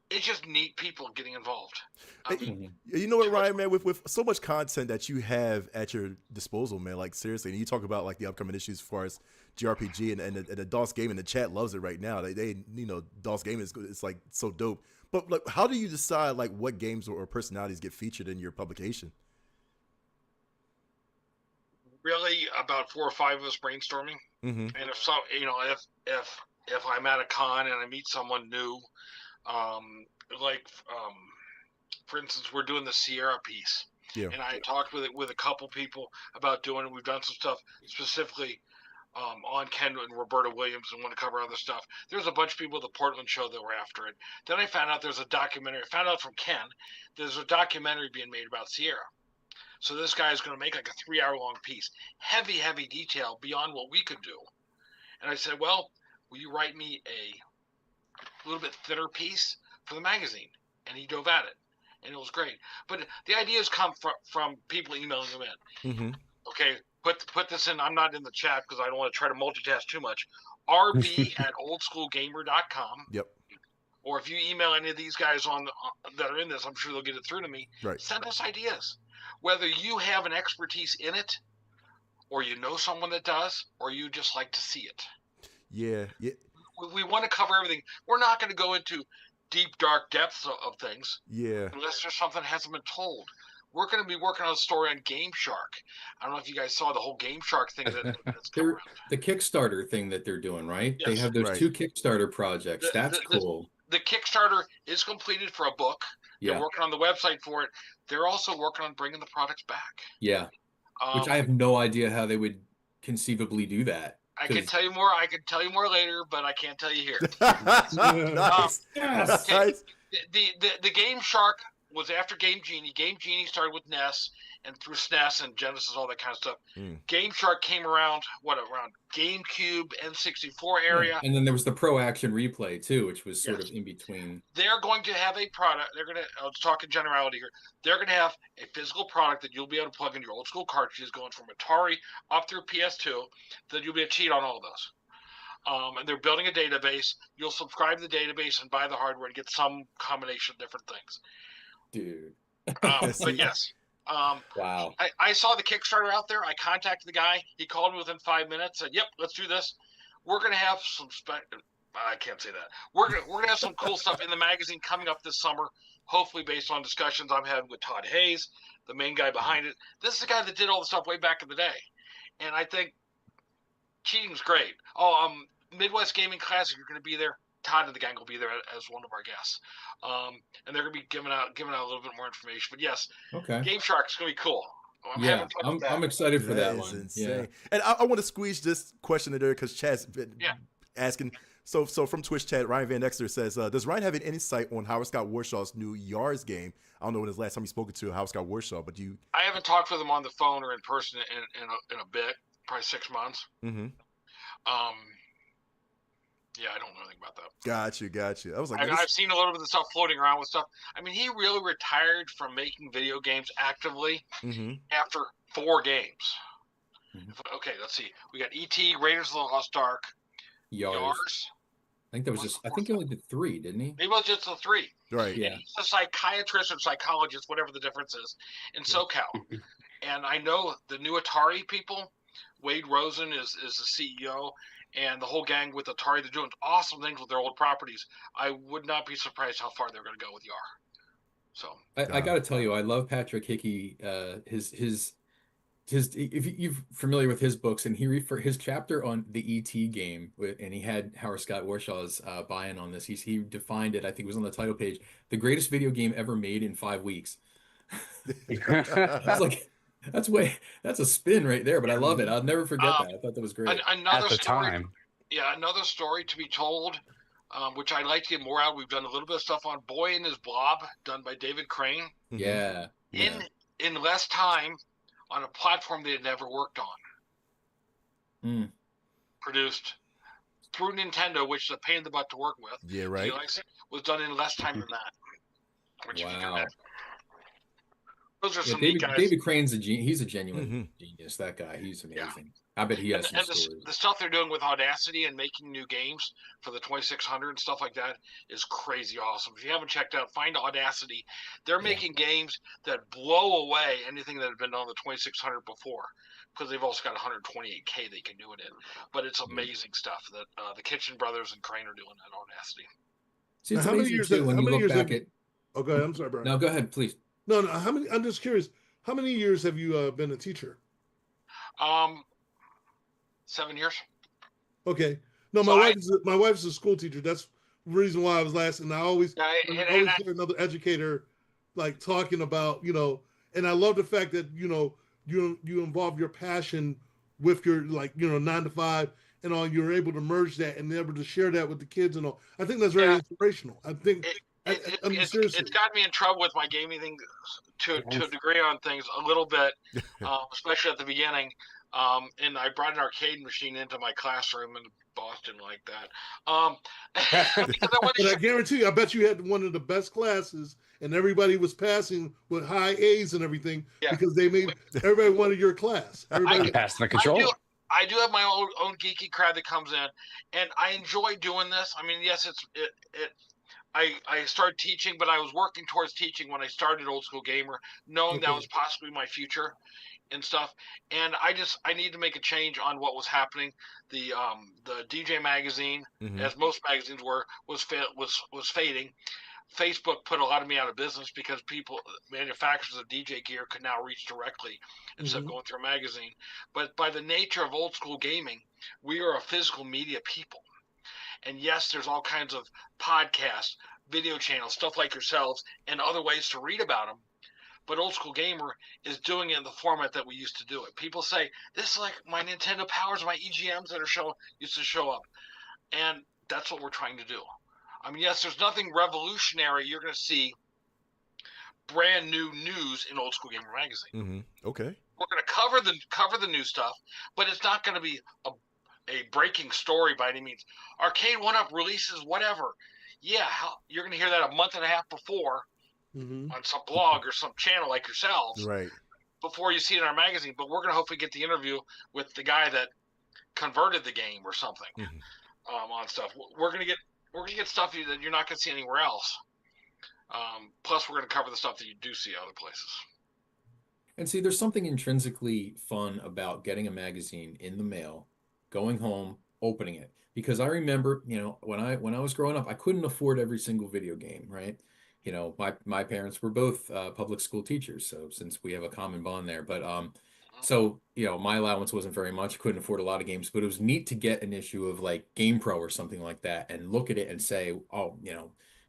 it's just neat people getting involved. I mean, You know what, Ryan, man, with so much content that you have at your disposal, man, like seriously, and you talk about like the upcoming issues as far as GRPG and the DOS game, and the chat loves it right now. They you know, DOS game is good. It's like so dope. But like, how do you decide like what games or personalities get featured in your publication? really, about 4 or 5 of us brainstorming. Mm-hmm. And if some, if I'm at a con and I meet someone new, for instance, we're doing the Sierra piece, Yeah. and I talked with a couple people about doing it. We've done some stuff specifically on Ken and Roberta Williams, and want to cover other stuff. There's a bunch of people at the Portland show that were after it. Then I found out there's a documentary. I found out from Ken there's a documentary being made about Sierra. So this guy is going to make like a 3-hour-long piece, heavy detail beyond what we could do. And I said, well, will you write me a little bit thinner piece for the magazine? And he dove at it, and it was great. But the ideas come from people emailing them in. Mm-hmm. Okay, put this in. I'm not in the chat because I don't want to try to multitask too much. rb@oldschoolgamer.com. Yep. Or if you email any of these guys that are in this, I'm sure they'll get it through to me. Right. Send us ideas. Whether you have an expertise in it, or you know someone that does, or you just like to see it. Yeah. Yeah. We want to cover everything. We're not going to go into deep, dark depths of things Yeah. unless there's something that hasn't been told. We're going to be working on a story on Game Shark. I don't know if you guys saw the whole Game Shark thing that's come around. The Kickstarter thing that they're doing, right? They Yes. have those Right. 2 Kickstarter projects. The- That's the- cool. The Kickstarter is completed for a book. Yeah. They're working on the website for it. They're also working on bringing the products back. Yeah. Which I have no idea how they would conceivably do that. I can 'Cause- tell you more. I can tell you more later, but I can't tell you here. Nice. Yes. Nice. The Game Shark was after Game Genie. Game Genie started with NES and through SNES and Genesis, all that kind of stuff. Game Shark came around around GameCube, N64 area. And then there was the Pro Action Replay too, which was sort Yes. of in between. They're going to have a product. I'll talk in generality here. They're going to have a physical product that you'll be able to plug in your old school cartridges going from Atari up through PS2, that you'll be able to cheat on all of those. And they're building a database. You'll subscribe to the database and buy the hardware to get some combination of different things. Dude. But yes. Wow. I saw the Kickstarter out there. I contacted the guy. He called me within 5 minutes. Said, "Yep, let's do this. We're gonna have some I can't say that. We're gonna have some cool stuff in the magazine coming up this summer. Hopefully, based on discussions I'm having with Todd Hayes, the main guy behind it. This is the guy that did all the stuff way back in the day, and I think cheating's great. Midwest Gaming Classic, you're gonna be there. Todd and the gang will be there as one of our guests, and they're gonna be giving out a little bit more information. But yes, Okay. Game Shark's gonna be cool. Yeah, I'm excited for that is one. insane. Yeah. And I want to squeeze this question in there because Chad's been Yeah. asking. So from Twitch chat, Ryan Van Exter says, does Ryan have any insight on Howard Scott Warshaw's new Yars game? I don't know when his last time he spoke to Howard Scott Warshaw, but you. I haven't talked with him on the phone or in person in a bit, probably 6 months. Mm-hmm. Yeah, I don't know anything about that. Got you. I was like, I've seen a little bit of the stuff floating around with stuff. I mean, he really retired from making video games actively after 4 games. Okay, let's see. We got E.T., Raiders of the Lost Ark, Yars. I think that was I think he only did 3, didn't he? Maybe it was just the 3. right. Yeah. He's a psychiatrist or psychologist, whatever the difference is, in SoCal. And I know the new Atari people, Wade Rosen is the CEO, and the whole gang with Atari, they're doing awesome things with their old properties. I would not be surprised how far they're going to go with Yar. So I got to tell you, I love Patrick Hickey. If you're familiar with his books, and his chapter on the ET game, and he had Howard Scott Warshaw's buy-in on this. He defined it. I think it was on the title page, the greatest video game ever made in 5 weeks. It's like that's a spin right there, but I love it. I'll never forget that. I thought that was great. Another At the story, time. Yeah, another story to be told, which I'd like to get more out. We've done a little bit of stuff on Boy and His Blob, done by David Crane. Yeah. In less time, on a platform they had never worked on. Produced through Nintendo, which is a pain in the butt to work with. Yeah, right. He likes it, was done in less time than that. Which you can Wow. imagine. Those are Yeah, some neat guys. David Crane's he's a genuine genius. That guy, he's amazing. I bet he has some And stories. the stuff they're doing with Audacity and making new games for the 2600 and stuff like that is crazy awesome. If you haven't checked out, find Audacity. They're making games that blow away anything that had been on the 2600 before, because they've also got 128K they can do it in. But it's amazing stuff that the Kitchen Brothers and Crane are doing at Audacity. See, it's How many amazing years too have- when how you many look years have back you- at. Oh, go ahead. I'm sorry, Brian. No, go ahead, please. No. I'm just curious. How many years have you been a teacher? 7 years. Okay. No, So my wife's a school teacher. That's the reason why I was last. And I always hear another educator like talking about, and I love the fact that, you involve your passion with your 9 to 5 and all. You're able to merge that and able to share that with the kids and all. I think that's very inspirational. I think. Seriously. It's gotten me in trouble with my gaming thing to a degree on things a little bit, especially at the beginning. And I brought an arcade machine into my classroom, and Boston like that. But I guarantee you, I bet you had one of the best classes, and everybody was passing with high A's and everything because they made everybody wanted your class. Everybody Passing the controller. I do have my own geeky crowd that comes in, and I enjoy doing this. I mean, yes, I started teaching, but I was working towards teaching when I started Old School Gamer, knowing that was possibly my future and stuff. And I need to make a change on what was happening. The DJ magazine, as most magazines were, was fading. Facebook put a lot of me out of business because manufacturers of DJ gear could now reach directly instead of going through a magazine. But by the nature of Old School Gaming, we are a physical media people. And yes, there's all kinds of podcasts, video channels, stuff like yourselves, and other ways to read about them. but Old School Gamer is doing it in the format that we used to do it. People say this is like my Nintendo Powers, my EGMs that used to show up, and that's what we're trying to do. I mean, yes, there's nothing revolutionary. You're going to see brand new news in Old School Gamer magazine. Mm-hmm. Okay. We're going to cover the new stuff, but it's not going to be a breaking story by any means. Arcade 1-Up releases whatever. Yeah, you're going to hear that a month and a half before on some blog or some channel like yourselves, Right. before you see it in our magazine. But we're going to hopefully get the interview with the guy that converted the game or something on stuff. We're going to get stuff that you're not going to see anywhere else. Plus, we're going to cover the stuff that you do see other places. And see, there's something intrinsically fun about getting a magazine in the mail, going home, opening it. Because I remember, when I was growing up, I couldn't afford every single video game, right? My parents were both public school teachers, so since we have a common bond there, but so my allowance wasn't very much, couldn't afford a lot of games, but it was neat to get an issue of like GamePro or something like that and look at it and say, oh,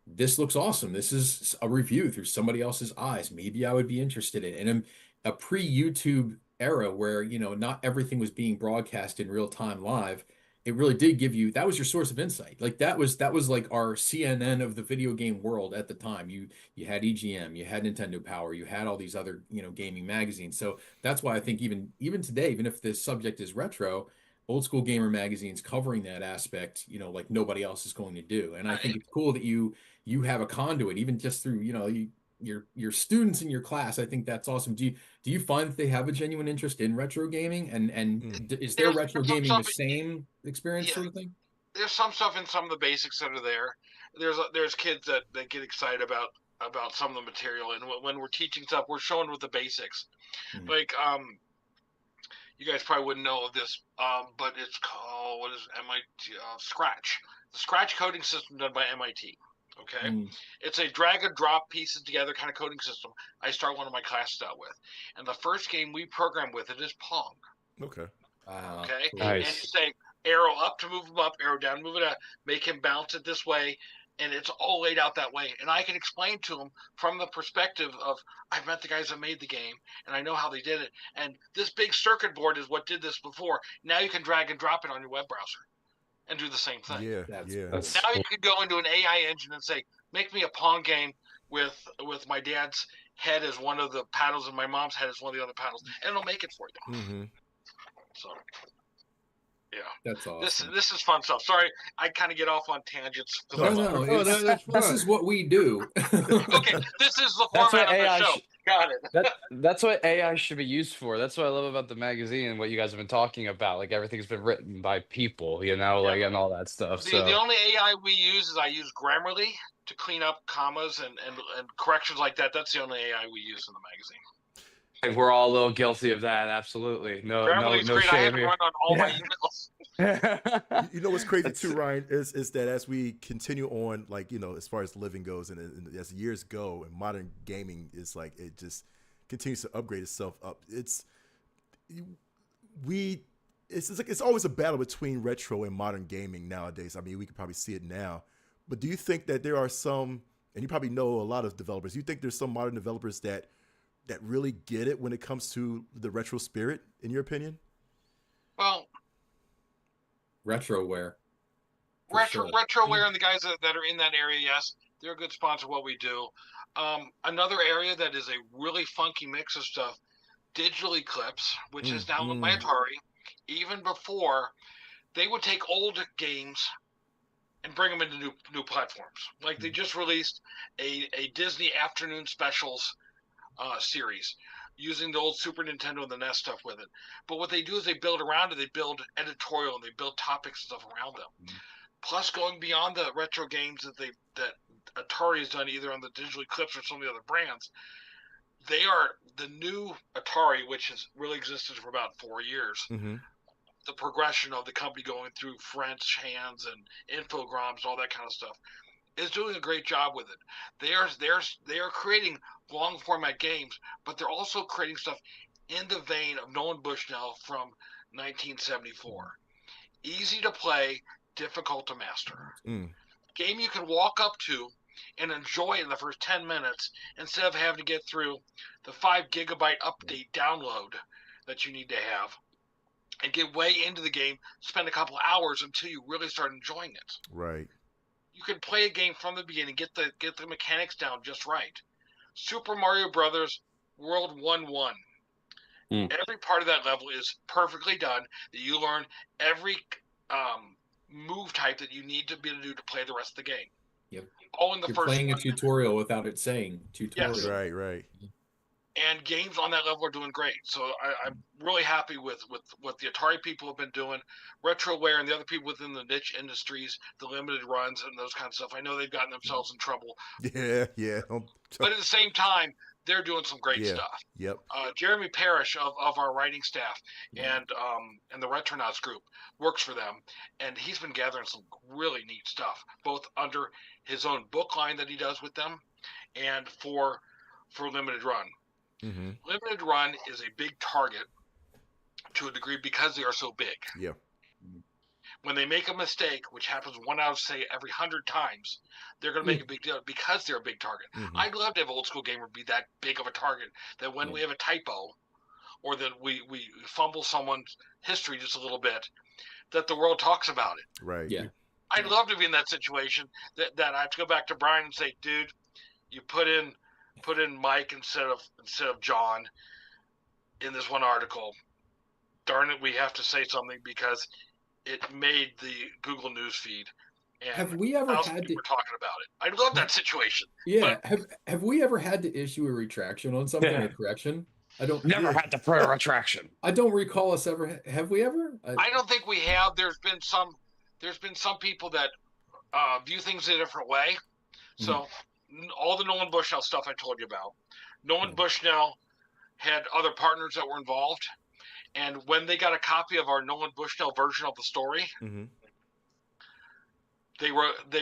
this looks awesome. This is a review through somebody else's eyes. Maybe I would be interested in it. And a pre-YouTube era where, not everything was being broadcast in real time live, it really did give you, that was your source of insight. Like that was like our CNN of the video game world at the time. You had EGM, you had Nintendo Power, you had all these other, gaming magazines. So that's why I think even today, even if the subject is retro, Old School Gamer magazine's covering that aspect, like nobody else is going to do. And I think it's cool that you have a conduit, even just through, your students in your class. I think that's awesome. Do you find that they have a genuine interest in retro gaming, and is their retro gaming the same experience sort of thing? There's some stuff in some of the basics that are there. There's kids that get excited about some of the material, and when we're teaching stuff, we're showing with the basics. Like you guys probably wouldn't know of this, but it's called, what is MIT? Scratch. The Scratch coding system done by MIT. Okay, it's a drag and drop pieces together kind of coding system. I start one of my classes out with, and the first game we program with it is Pong. Okay. Okay, Nice. and you say arrow up to move him up, arrow down to move it out, make him bounce it this way, and it's all laid out that way. And I can explain to him from the perspective of I've met the guys that made the game, and I know how they did it. And this big circuit board is what did this before. Now you can drag and drop it on your web browser and do the same thing. Yeah. That's Now you could go into an AI engine and say, make me a Pong game with my dad's head as one of the paddles and my mom's head as one of the other paddles, and it'll make it for you. So, yeah, that's awesome. This is fun stuff. Sorry, I kind of get off on tangents. No, this is what we do. Okay, this is the That's format what of the AI show. Got it. That's what AI should be used for. That's what I love about the magazine and what you guys have been talking about. Like everything's been written by people, like and all that stuff. The only AI we use is I use Grammarly to clean up commas and corrections like that. That's the only AI we use in the magazine. And we're all a little guilty of that. Absolutely. No Grammarly's great. I had shame to here. run on all my emails. You know what's crazy too, Ryan, is that as we continue on, like, as far as living goes and as years go and modern gaming is like, it just continues to upgrade itself up. It's always a battle between retro and modern gaming nowadays. I mean, we could probably see it now, but do you think that there are some, and you probably know a lot of developers, do you think there's some modern developers that really get it when it comes to the retro spirit, in your opinion? Well, Retroware. Retroware and the guys that are in that area, yes, they're a good sponsor of what we do. Another area that is a really funky mix of stuff, Digital Eclipse, which is now with my Atari. Even before, they would take old games and bring them into new platforms. Like they just released a Disney Afternoon Specials series using the old Super Nintendo and the NES stuff with it. But what they do is they build around it. They build editorial and they build topics and stuff around them. Plus, going beyond the retro games that Atari has done either on the Digital Eclipse or some of the other brands, they are the new Atari, which has really existed for about 4 years. The progression of the company going through French hands and Infogrames, all that kind of stuff, is doing a great job with it. They are creating long format games, but they're also creating stuff in the vein of Nolan Bushnell from 1974. Easy to play, difficult to master. Game you can walk up to and enjoy it in the first 10 minutes instead of having to get through the 5 gigabyte update download that you need to have and get way into the game, spend a couple hours until you really start enjoying it. Right. You can play a game from the beginning, get the mechanics down just right. Super Mario Brothers World 1-1. Every part of that level is perfectly done. That you learn every move type that you need to be able to do to play the rest of the game. Yep. All in the You're first playing a one. tutorial without it saying tutorial. Yes. Right. Right. And games on that level are doing great. So I'm really happy with what the Atari people have been doing. Retroware and the other people within the niche industries, the limited runs and those kinds of stuff. I know they've gotten themselves in trouble. Yeah. Yeah. But at the same time, they're doing some great Yeah. stuff. Yep. Jeremy Parrish of our writing staff and the Retronauts group works for them, and he's been gathering some really neat stuff, both under his own book line that he does with them, and for Limited Run. Mm-hmm. Limited Run is a big target to a degree because they are so big. Yeah. When they make a mistake, which happens 1 out of say every 100 times, they're going to make a big deal because they're a big target. Mhm. I'd love to have Old School Gamer be that big of a target that when we have a typo or that we fumble someone's history just a little bit, that the world talks about it. Right. Yeah. I'd love to be in that situation that I have to go back to Brian and say, dude, you put in Mike instead of John in this one article. Darn it, we have to say something because it made the Google News feed. And Have we ever thousands had of people to? were talking about it. I love that situation. Yeah. Have we ever had to issue a retraction on something Yeah. or correction? I don't. Never had to put a retraction. I don't recall us ever. Have we ever? I don't think we have. There's been some people that view things a different way. So all the Nolan Bushnell stuff I told you about. Nolan Bushnell had other partners that were involved, and when they got a copy of our Nolan Bushnell version of the story, Mm-hmm. they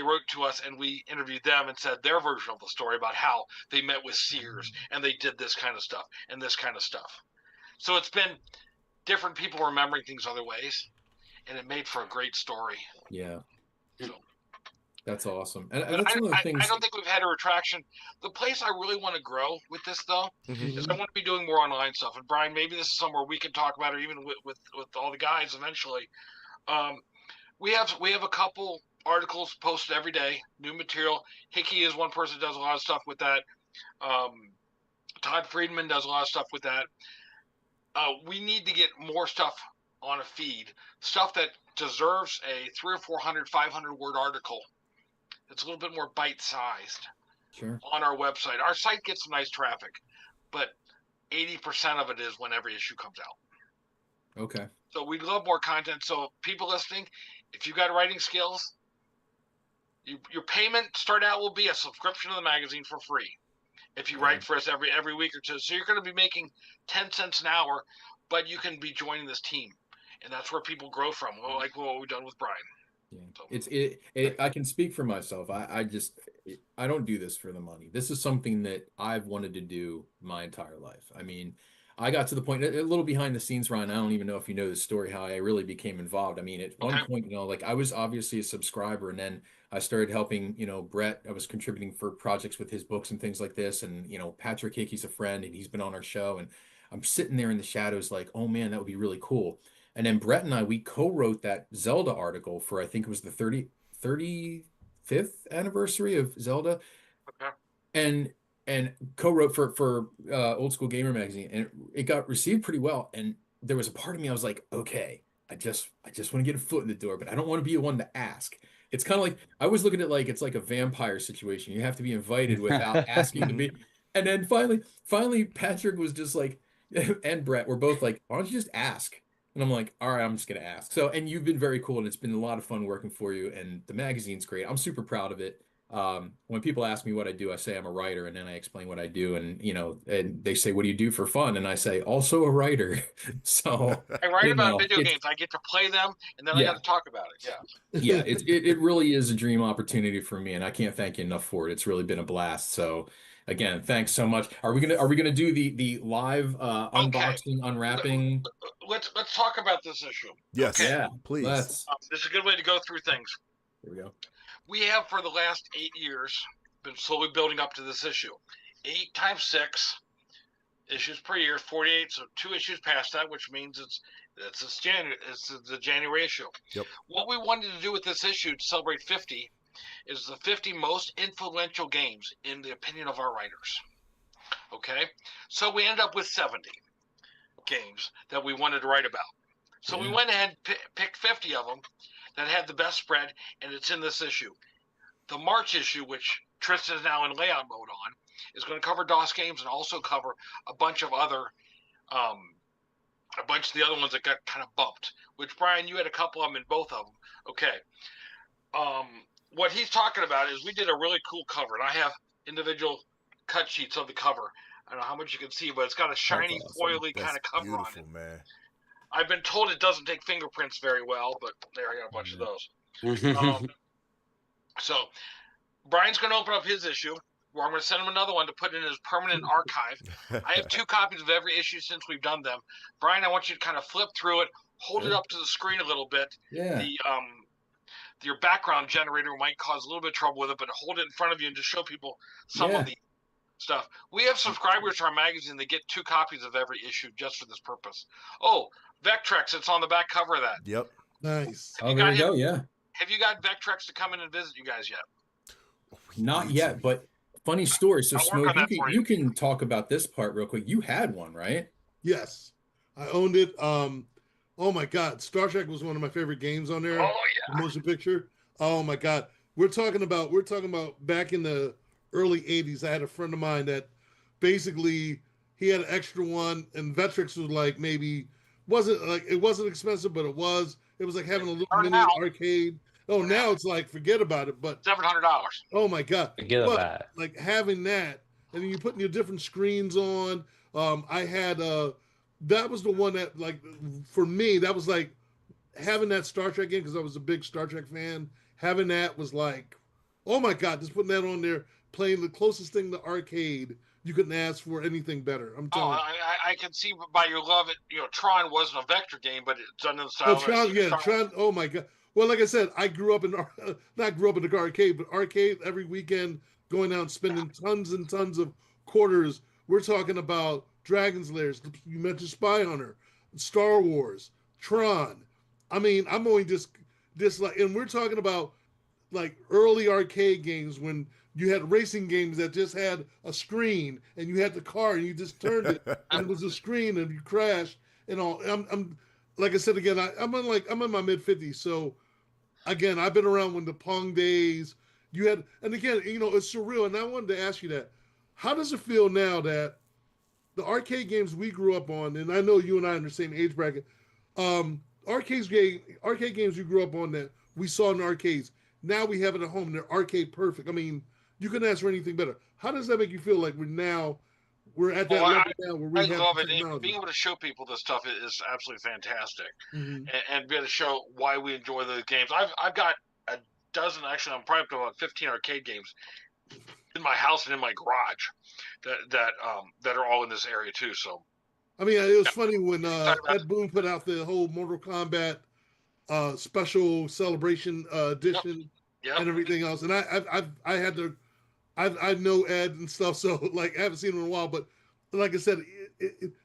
wrote to us and we interviewed them and said their version of the story about how they met with Sears and they did this kind of stuff and this kind of stuff. So it's been different people remembering things other ways, and it made for a great story. Yeah. So, That's awesome. And but that's one of the things. I don't think we've had a retraction. The place I really want to grow with this, though, Mm-hmm. is I want to be doing more online stuff. And Brian, maybe this is somewhere we can talk about it, even with all the guys eventually. We have a couple articles posted every day, new material. Hickey is one person that does a lot of stuff with that. Todd Friedman does a lot of stuff with that. We need to get more stuff on a feed, stuff that deserves a 300 or 400, 500 word article. It's a little bit more bite-sized Sure. on our website. Our site gets some nice traffic, but 80% of it is when every issue comes out. Okay. So we'd love more content. So people listening, if you've got writing skills, your payment start out will be a subscription to the magazine for free if you write for us every week or two. So you're going to be making 10 cents an hour, but you can be joining this team, and that's where people grow from, like what we've done with Brian. Yeah. It's I can speak for myself. I don't do this for the money. This is something that I've wanted to do my entire life. I mean, I got to the point, a little behind the scenes, Ryan. I don't even know if you know the story, how I really became involved. I mean, at one point, like I was obviously a subscriber, and then I started helping, Brett. I was contributing for projects with his books and things like this. And, Patrick Hickey's a friend, and he's been on our show. And I'm sitting there in the shadows like, oh man, that would be really cool. And then Brett and we co-wrote that Zelda article for, I think it was the 35th anniversary of Zelda. Okay. And co-wrote for Old School Gamer magazine, and it got received pretty well. And there was a part of me, I was like, okay, I just want to get a foot in the door, but I don't want to be the one to ask. It's kind of like, I was looking at like, it's like a vampire situation. You have to be invited without asking to be. And then finally Patrick was just like, and Brett were both like, why don't you just ask? And I'm like, all right, I'm just going to ask. So, and you've been very cool, and it's been a lot of fun working for you, and the magazine's great. I'm super proud of it. When people ask me what I do, I say I'm a writer, and then I explain what I do, and and they say, what do you do for fun? And I say, also a writer. So I write about video games. I get to play them, and then I got to talk about it. Yeah, it really is a dream opportunity for me, and I can't thank you enough for it. It's really been a blast. So again, thanks so much. Are we gonna do the live unboxing, unwrapping? Let's talk about this issue. Yes. Okay. Yeah, Please. Let's. This is a good way to go through things. Here we go. We have for the last 8 years been slowly building up to this issue. 8 times 6 issues per year, 48. So 2 issues past that, which means it's the January issue. Yep. What we wanted to do with this issue to celebrate 50 is the 50 most influential games in the opinion of our writers. Okay, so we ended up with 70 games that we wanted to write about. So we went ahead and picked 50 of them that had the best spread, and it's in this issue. The March issue, which Tristan is now in layout mode on, is going to cover DOS games and also cover a bunch of the other ones that got kind of bumped. Which, Brian, you had a couple of them in both of them. Okay. What he's talking about is we did a really cool cover, and I have individual cut sheets of the cover. I don't know how much you can see, but it's got a shiny, foily kind of cover on it. Man. I've been told it doesn't take fingerprints very well, but there, I got a bunch of those. So Brian's going to open up his issue, where I'm going to send him another one to put in his permanent archive. I have 2 copies of every issue since we've done them. Brian, I want you to kind of flip through it, hold it up to the screen a little bit. Yeah. Your background generator might cause a little bit of trouble with it, but hold it in front of you and just show people some of the stuff. We have subscribers to our magazine that get 2 copies of every issue just for this purpose. Oh, Vectrex, it's on the back cover of that. Yep. Nice. Oh, there you go. Yeah. Have you got Vectrex to come in and visit you guys yet? Not yet, but funny story. So, I'll work on Smoke, that for you can talk about this part real quick. You had one, right? Yes, I owned it. Oh my God, Star Trek was one of my favorite games on there. Oh yeah. The motion picture. Oh my God, we're talking about back in the early '80s. I had a friend of mine that basically he had an extra one, and Vectrex was like it wasn't expensive, but it was like having a little mini arcade. Oh, now it's like forget about it. But $700. oh my God, Forget about it. like having that, and then you putting your different screens on. I had that was the one that, like, for me, that was like having that Star Trek game, because I was a big Star Trek fan. Having that was like, oh my God, just putting that on there, playing the closest thing to arcade. You couldn't ask for anything better. I'm telling you. I can see by your love it. Tron wasn't a vector game, but it's done in the Oh, style. Tron. Oh my God. Well, like I said, I grew up not grew up in the arcade, but arcade every weekend, going out and spending tons and tons of quarters. We're talking about Dragon's Lairs. You mentioned Spy Hunter, Star Wars, Tron. I mean, I'm only just like, and we're talking about like early arcade games when you had racing games that just had a screen and you had the car and you just turned it and it was a screen and you crashed and all. I'm like I said again, I'm in my mid 50s, so again, I've been around when the Pong days you had, and again, it's surreal. And I wanted to ask you that: how does it feel now that the arcade games we grew up on, and I know you and I are in the same age bracket, arcade games we grew up on that we saw in the arcades, now we have it at home and they're arcade perfect. I mean, you couldn't ask for anything better. How does that make you feel? Like we're at that level now where we I have love it. technology. And being able to show people this stuff is absolutely fantastic, Mhm. and be able to show why we enjoy those games. I've got a dozen, actually, I'm probably up to about 15 arcade games in my house and in my garage that are all in this area too. So, I mean, it was funny when Ed Boon put out the whole Mortal Kombat special celebration edition and everything else, and I know Ed and stuff, so like I haven't seen him in a while, but like I said,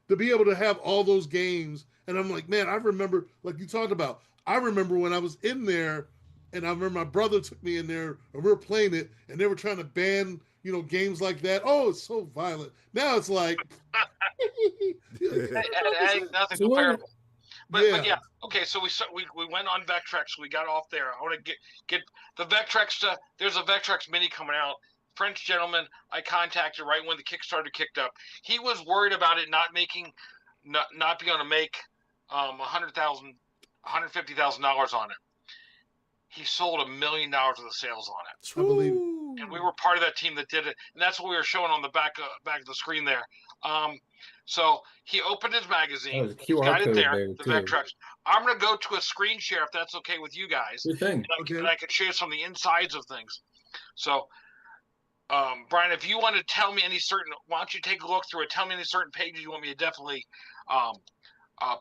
to be able to have all those games, and I'm like, man, I remember, like you talked about, I remember when I was in there, and I remember my brother took me in there, and we were playing it, and they were trying to ban, games like that. Oh, it's so violent. Now it's like, ain't nothing So comparable. But Yeah. okay. So we went on Vectrex. We got off there. I want to get the Vectrex. There's a Vectrex mini coming out. French gentleman I contacted right when the Kickstarter kicked up. He was worried about it not being able to make $150,000 on it. He sold $1 million worth of sales on it, I believe. and we were part of that team that did it. And that's what we were showing on the back of the screen there. So he opened his magazine. Oh, there's a QR got it code there. there, The too. Vectrex. I'm going to go to a screen share if that's okay with you guys. Good thing. Okay. And I could show you some of the insides of things. So, Brian, if you want to tell me why don't you take a look through it? Tell me any certain pages you want me to definitely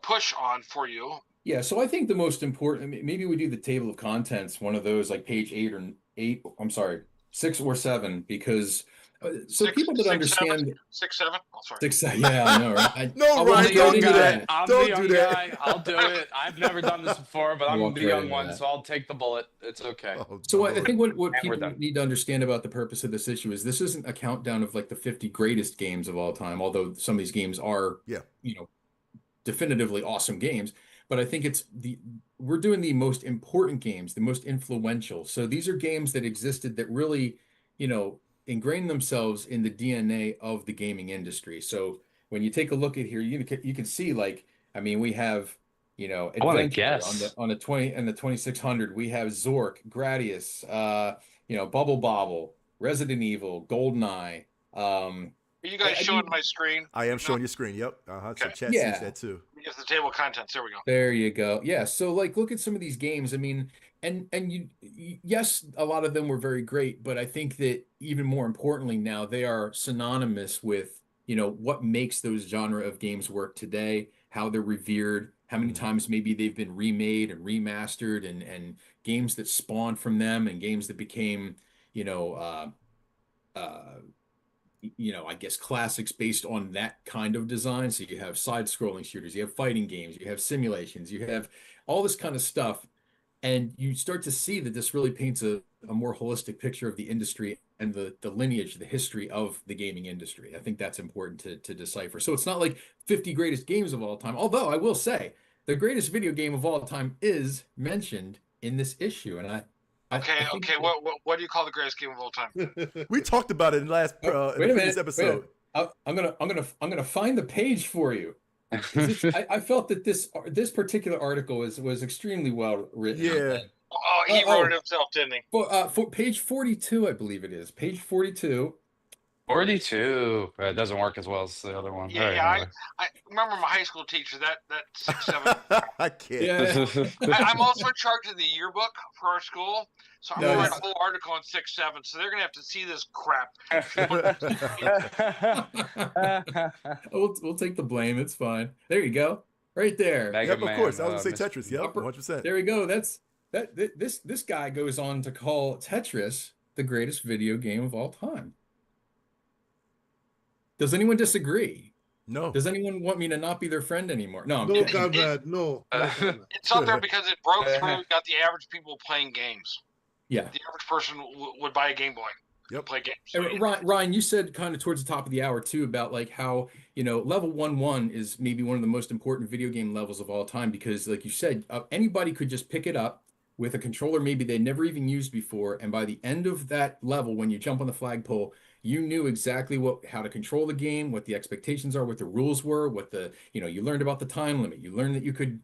push on for you. Yeah, so I think the most important, maybe we do the table of contents, one of those like page 8 or 8. I'm sorry, 6 or 7, because so Six- people that six, understand 6'7"? Oh, sorry. 6, yeah, I know, right? I No, won't Ryan, go don't into do that. that. I'm Don't the young do that. guy. I'll do it. I've never done this before, but I I'm walked the right young into one, that. so I'll take the bullet. It's okay. Oh, So I Lord. think what And we're people done. need to understand about the purpose of this issue is this isn't a countdown of like the 50 greatest games of all time, although some of these games are, Yeah. definitively awesome games. But I think we're doing the most important games, the most influential. So these are games that existed that really, ingrained themselves in the DNA of the gaming industry. So when you take a look at here, you can see we have, I want to Adventure guess. on the 20 and the 2600. We have Zork, Gradius, Bubble Bobble, Resident Evil, GoldenEye. Are you guys showing my screen? I am showing your screen. Yep. So Okay. chat Yeah. sees that too. Here's the table of contents. There we go. There you go. Yeah. So look at some of these games. I mean, and yes, a lot of them were very great, but I think that even more importantly now they are synonymous with, what makes those genre of games work today, how they're revered, how many times maybe they've been remade and remastered, and games that spawned from them, and games that became, I guess classics based on that kind of design. So you have side-scrolling shooters, you have fighting games, you have simulations, you have all this kind of stuff. And you start to see that this really paints a more holistic picture of the industry and the lineage, the history of the gaming industry. I think that's important to decipher. So it's not like 50 greatest games of all time, although I will say the greatest video game of all time is mentioned in this issue. And Okay. What do you call the greatest game of all time? We talked about it in last in Wait the a previous minute. episode. I'm gonna find the page for you. I felt that this particular article was extremely well written. Yeah. Oh, he wrote it himself, didn't he? For page 42, I believe it is. Page 42. 42. It doesn't work as well as the other one. Yeah, All right, yeah. anyway. I remember my high school teacher. That 6'7". I can't. Yeah. I'm also in charge of the yearbook for our school, so I'm gonna write a whole article on 6'7". So they're gonna have to see this crap. We'll take the blame. It's fine. There you go. Right there. Mega Yep, of course. I Man, was gonna say Mr. Tetris. Yep, Upper- 100%. There we go. This guy goes on to call Tetris the greatest video game of all time. Does anyone disagree? No. Does anyone want me to not be their friend anymore? No, I'm No, kidding. Conrad, no. It's up there because it broke through, got the average people playing games. Yeah. The average person would buy a Game Boy. Yep. Play games. And Ryan, you said kind of towards the top of the hour too about like how, level 1-1 is maybe one of the most important video game levels of all time because like you said, anybody could just pick it up with a controller maybe they never even used before. And by the end of that level, when you jump on the flagpole, you knew exactly how to control the game, what the expectations are, what the rules were, you learned about the time limit. You learned that you could,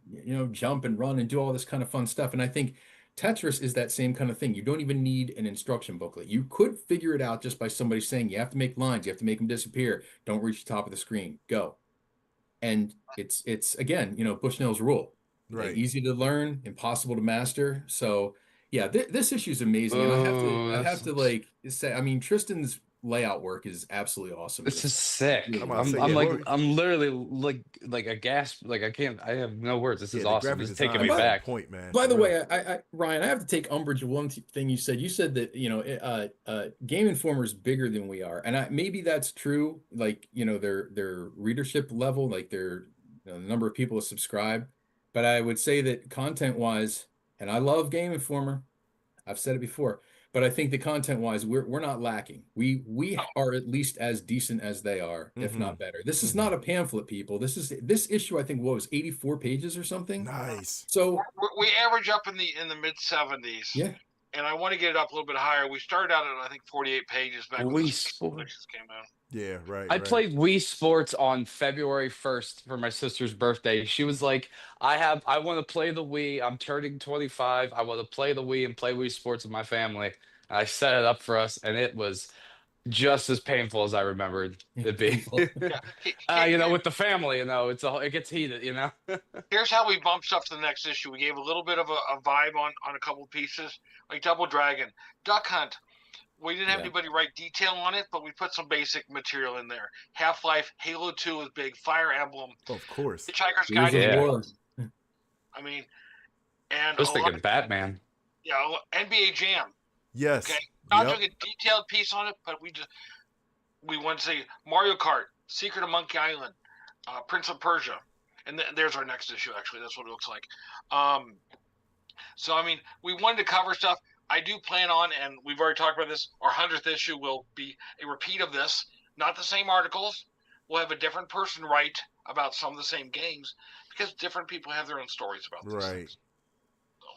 jump and run and do all this kind of fun stuff. And I think Tetris is that same kind of thing. You don't even need an instruction booklet. You could figure it out just by somebody saying, you have to make lines, you have to make them disappear. Don't reach the top of the screen, go. And it's again, Bushnell's rule. Right. Easy to learn, impossible to master. So yeah, this issue is amazing. And I have to like say, I mean, Tristan's layout work is absolutely awesome. This is sick. Yeah, I'm literally like a gasp. Like I have no words. This is the awesome. graphic This is taking design me is on back. point, man. By the For real. way, Ryan, I have to take umbrage with one thing you said. You said that Game Informer is bigger than we are, and maybe that's true. Like their readership level, like their the number of people that subscribe. But I would say that content-wise, and I love Game Informer, I've said it before, but I think the content-wise, we're not lacking. We are at least as decent as they are, if not better. This is not a pamphlet, people. This issue, I think, was 84 pages or something. Nice. So We average up in the mid 70s. yeah. And I want to get it up a little bit higher. We started out at I think 48 pages back when Wii the Sports. Sports came out. Yeah, right. I right. played Wii Sports on February 1st for my sister's birthday. She was like, I want to play the Wii. I'm turning 25. I want to play the Wii and play Wii Sports with my family. I set it up for us, and it was just as painful as I remembered it being. With the family, it gets heated, Here's how we bump stuff to the next issue. We gave a little bit of a vibe on a couple of pieces, like Double Dragon, Duck Hunt. We didn't have anybody write detail on it, but we put some basic material in there. Half-Life, Halo 2 was big, Fire Emblem, Of course. Hitchhiker's Guide Gears to of the War. World. I mean, and I was a lot thinking of- Batman. NBA Jam. Yes. Okay. Not Yep. doing a detailed piece on it, but we want to say Mario Kart, Secret of Monkey Island, Prince of Persia, and there's our next issue. Actually, that's what it looks like. So I mean, we wanted to cover stuff. I do plan on, and we've already talked about this. Our 100th issue will be a repeat of this, not the same articles. We'll have a different person write about some of the same games because different people have their own stories about these Right. things.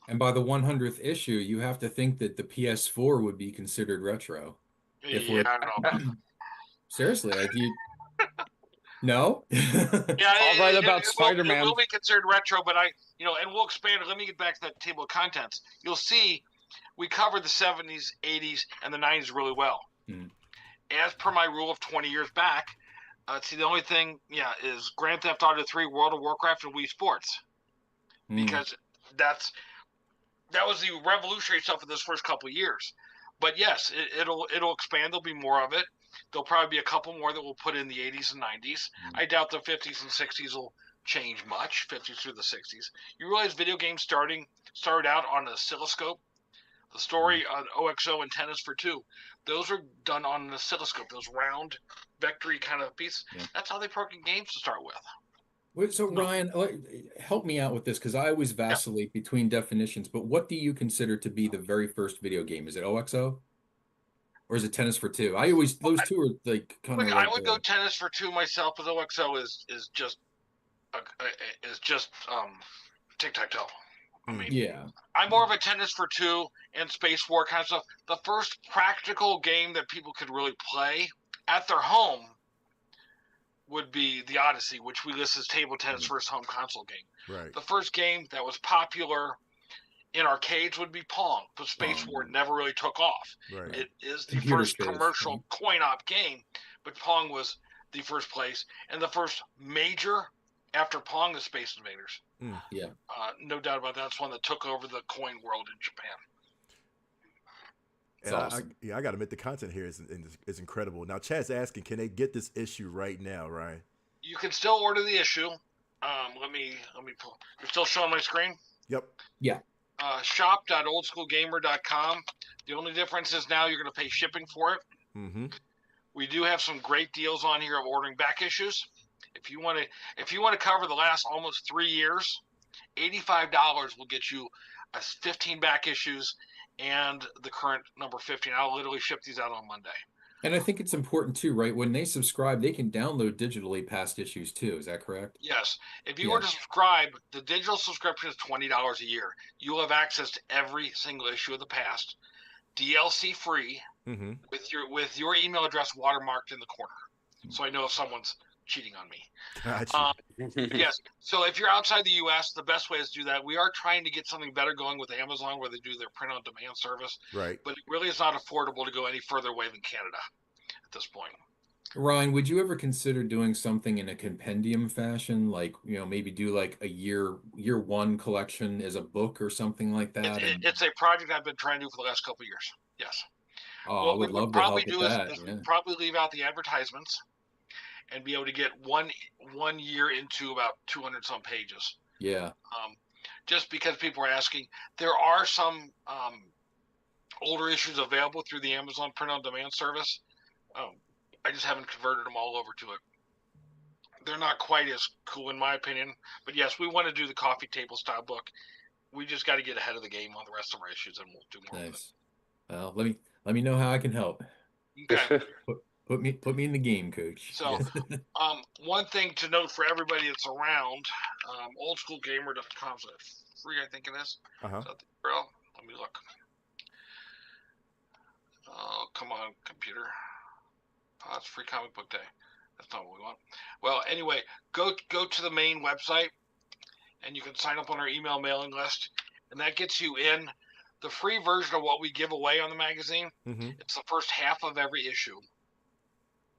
And by the 100th issue, you have to think that the PS4 would be considered retro. If Yeah, we're- I don't know about that. Seriously, no? Yeah, I'll write about It Spider-Man. will be considered retro, but and we'll expand it. Let me get back to that table of contents. You'll see we covered the 70s, 80s, and the 90s really well. Hmm. As per my rule of 20 years back, the only thing, is Grand Theft Auto 3, World of Warcraft, and Wii Sports. Mm. Because that was the revolutionary stuff of those first couple of years. But yes, it'll expand. There'll be more of it. There'll probably be a couple more that we'll put in the 80s and 90s. I doubt the 50s and 60s will change much, 50s through the 60s. You realize video games started out on an oscilloscope? The story on OXO and Tennis for Two, those are done on an oscilloscope, those round, vectory kind of pieces. Yeah. That's how they program games to start with. Wait, so Ryan, help me out with this because I always vacillate between definitions. But what do you consider to be the very first video game? Is it OXO, or is it Tennis for Two? Those two are like kind of. I would go Tennis for Two myself, but OXO is just tic-tac-toe. I mean, yeah. I'm more of a Tennis for Two and Space War kind of stuff. The first practical game that people could really play at their home would be the Odyssey, which we list as table tennis first home console game. Right. The first game that was popular in arcades would be Pong, but Space War never really took off. Right. It is the Computer first space, commercial coin-op game, but Pong was the first place, and the first major after Pong is Space Invaders. Yeah. No doubt about that. That's one that took over the coin world in Japan. And awesome. I got to admit, the content here is incredible. Now, Chad's asking, can they get this issue right now, Ryan? You can still order the issue. Let me pull. You're still showing my screen? Yep. Yeah. Shop.oldschoolgamer.com. The only difference is now you're going to pay shipping for it. Mm-hmm. We do have some great deals on here of ordering back issues. If you want to cover the last almost 3 years, $85 will get you 15 back issues and the current number 15. I'll literally ship these out on Monday. And I think it's important too, right? When they subscribe, they can download digitally past issues too. Is that correct? Yes. If you were to subscribe, the digital subscription is $20 a year. You will have access to every single issue of the past, DLC free, with your email address watermarked in the corner. So I know if someone's cheating on me. Gotcha. Yes. So if you're outside the U.S., the best way is to do that. We are trying to get something better going with Amazon where they do their print-on-demand service. Right. But it really is not affordable to go any further away than Canada at this point. Ryan, would you ever consider doing something in a compendium fashion, like maybe do like a year one collection as a book or something like that? It's a project I've been trying to do for the last couple of years. Yes. Oh, I would love to help with that. We'd probably leave out the advertisements and be able to get one year into about 200 some pages. Yeah. Just because people are asking, there are some older issues available through the Amazon print-on-demand service. I just haven't converted them all over to it. They're not quite as cool in my opinion, but yes, we want to do the coffee table style book. We just got to get ahead of the game on the rest of our issues, and we'll do more. Nice. Well, let me know how I can help. Okay. Put me in the game, Coach. So, one thing to note for everybody that's around, oldschoolgamer.com is free, I think it is. Uh-huh. Is that the URL? Let me look. Oh, come on, computer. Oh, it's free comic book day. That's not what we want. Well, anyway, go to the main website, and you can sign up on our email mailing list, and that gets you in the free version of what we give away on the magazine. It's the first half of every issue.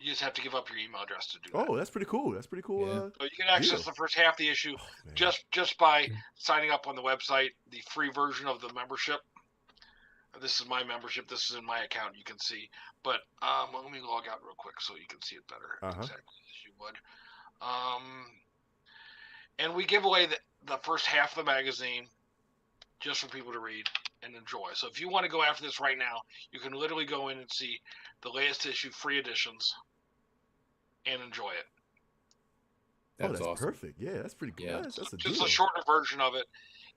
You just have to give up your email address to do that. Oh, that's pretty cool. That's pretty cool. Yeah. So you can access the first half of the issue just by signing up on the website, the free version of the membership. This is my membership. This is in my account. You can see. But let me log out real quick so you can see it better. Exactly as you would. And we give away the first half of the magazine just for people to read. and enjoy. So if you want to go after this right now, you can literally go in and see the latest issue, free editions, and enjoy it. That's that's awesome. perfect. Yeah, that's pretty cool. Yeah. That's a Just deal. a shorter version of it,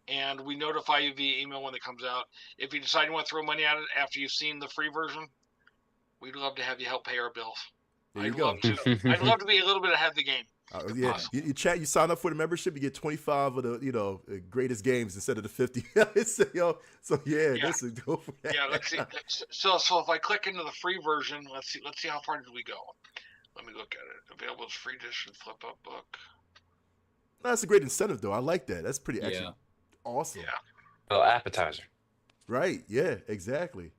and we notify you via email when it comes out. If you decide you want to throw money at it after you've seen the free version, we'd love to have you help pay our bills. There you I'd go. love to. I'd love to be a little bit ahead of the game. Yeah, possible. you sign up for the membership, you get 25 of the greatest games instead of the 50. so yeah, Yeah. listen, go for that. Yeah, let's see. So if I click into the free version, let's see how far did we go. Let me look at it. Available as free edition, flip up book. That's a great incentive, though. I like that. That's pretty Yeah. actually awesome. Yeah. Oh, appetizer. Right? Yeah, exactly.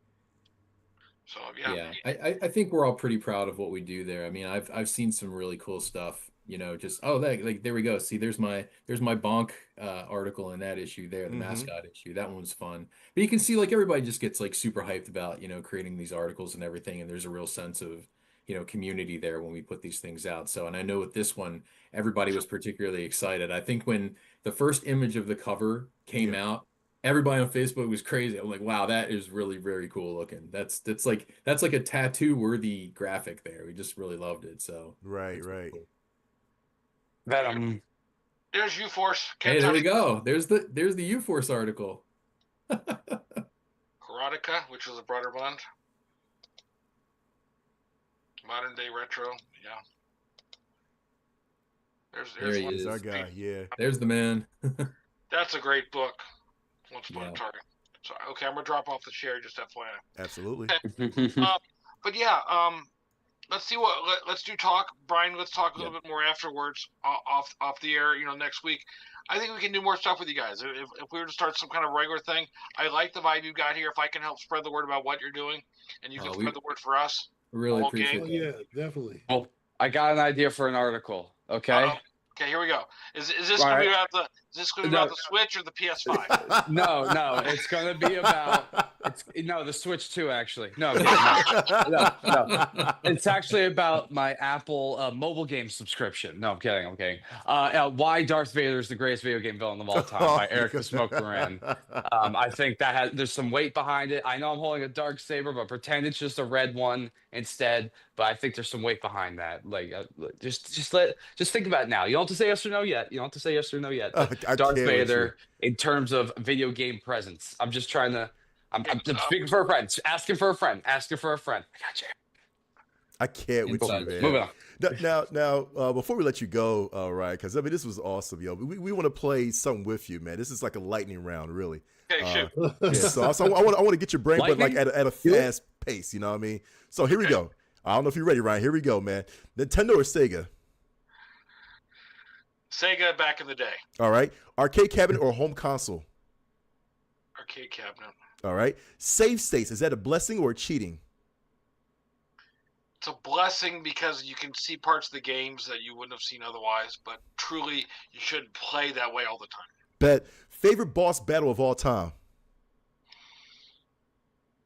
So yeah. I think we're all pretty proud of what we do there. I mean, I've seen some really cool stuff. Just there we go. See, there's my Bonk article in that issue there, the Mhm. mascot issue. That one was fun. But you can see everybody just gets super hyped about creating these articles and everything, and there's a real sense of community there when we put these things out. So, and I know with this one, everybody was particularly excited. I think when the first image of the cover came out, everybody on Facebook was crazy. I'm like, wow, that is really very cool looking. That's like a tattoo worthy graphic there. We just really loved it. So Right, it's really right. cool. Venom. There's U-Force. Hey, there we go. There's the U-Force article. Karateka, which was a broader blend. Modern day retro. Yeah. There he one. is. There's our guy. Yeah. There's the man. That's a great book. Once upon Yeah. a Target. So okay, I'm gonna drop off the chair, just FYI. Absolutely. But yeah, let's see let's do talk, Brian. Let's talk a little bit more afterwards, off the air. Next week. I think we can do more stuff with you guys. If we were to start some kind of regular thing, I like the vibe you got here. If I can help spread the word about what you're doing, and you can spread the word for us. Really Okay. appreciate Oh, that. yeah, definitely. Well, I got an idea for an article. Okay. Uh-oh. Okay, here we go. Is this going to be Right. about the Switch or the PS5? No, it's gonna be about the Switch 2 actually. No, it's actually about my Apple mobile game subscription. No, I'm kidding. Why Darth Vader is the greatest video game villain of all time by Eric the Smoke Moran. I think there's some weight behind it. I know I'm holding a dark saber, but pretend it's just a red one instead. But I think there's some weight behind that. Just think about it now. You don't have to say yes or no yet. But I Darth can't with Vader in terms of video game presence. I'm just trying to. I'm speaking for a friend. Asking for a friend. I got you. I can't with you, Inside. man. Moving on. Now, before we let you go, Ryan, because this was awesome, yo. We want to play something with you, man. This is like a lightning round, really. Okay, shoot. Yeah, so I want to get your brain, but like Lightning? at a fast pace. You know what I mean? So here we go. I don't know if you're ready, Ryan. Here we go, man. Nintendo or Sega? Sega back in the day. All right. Arcade cabinet or home console? Arcade cabinet. All right. Save states, is that a blessing or cheating? It's a blessing because you can see parts of the games that you wouldn't have seen otherwise, but truly you shouldn't play that way all the time. Bet. Favorite boss battle of all time?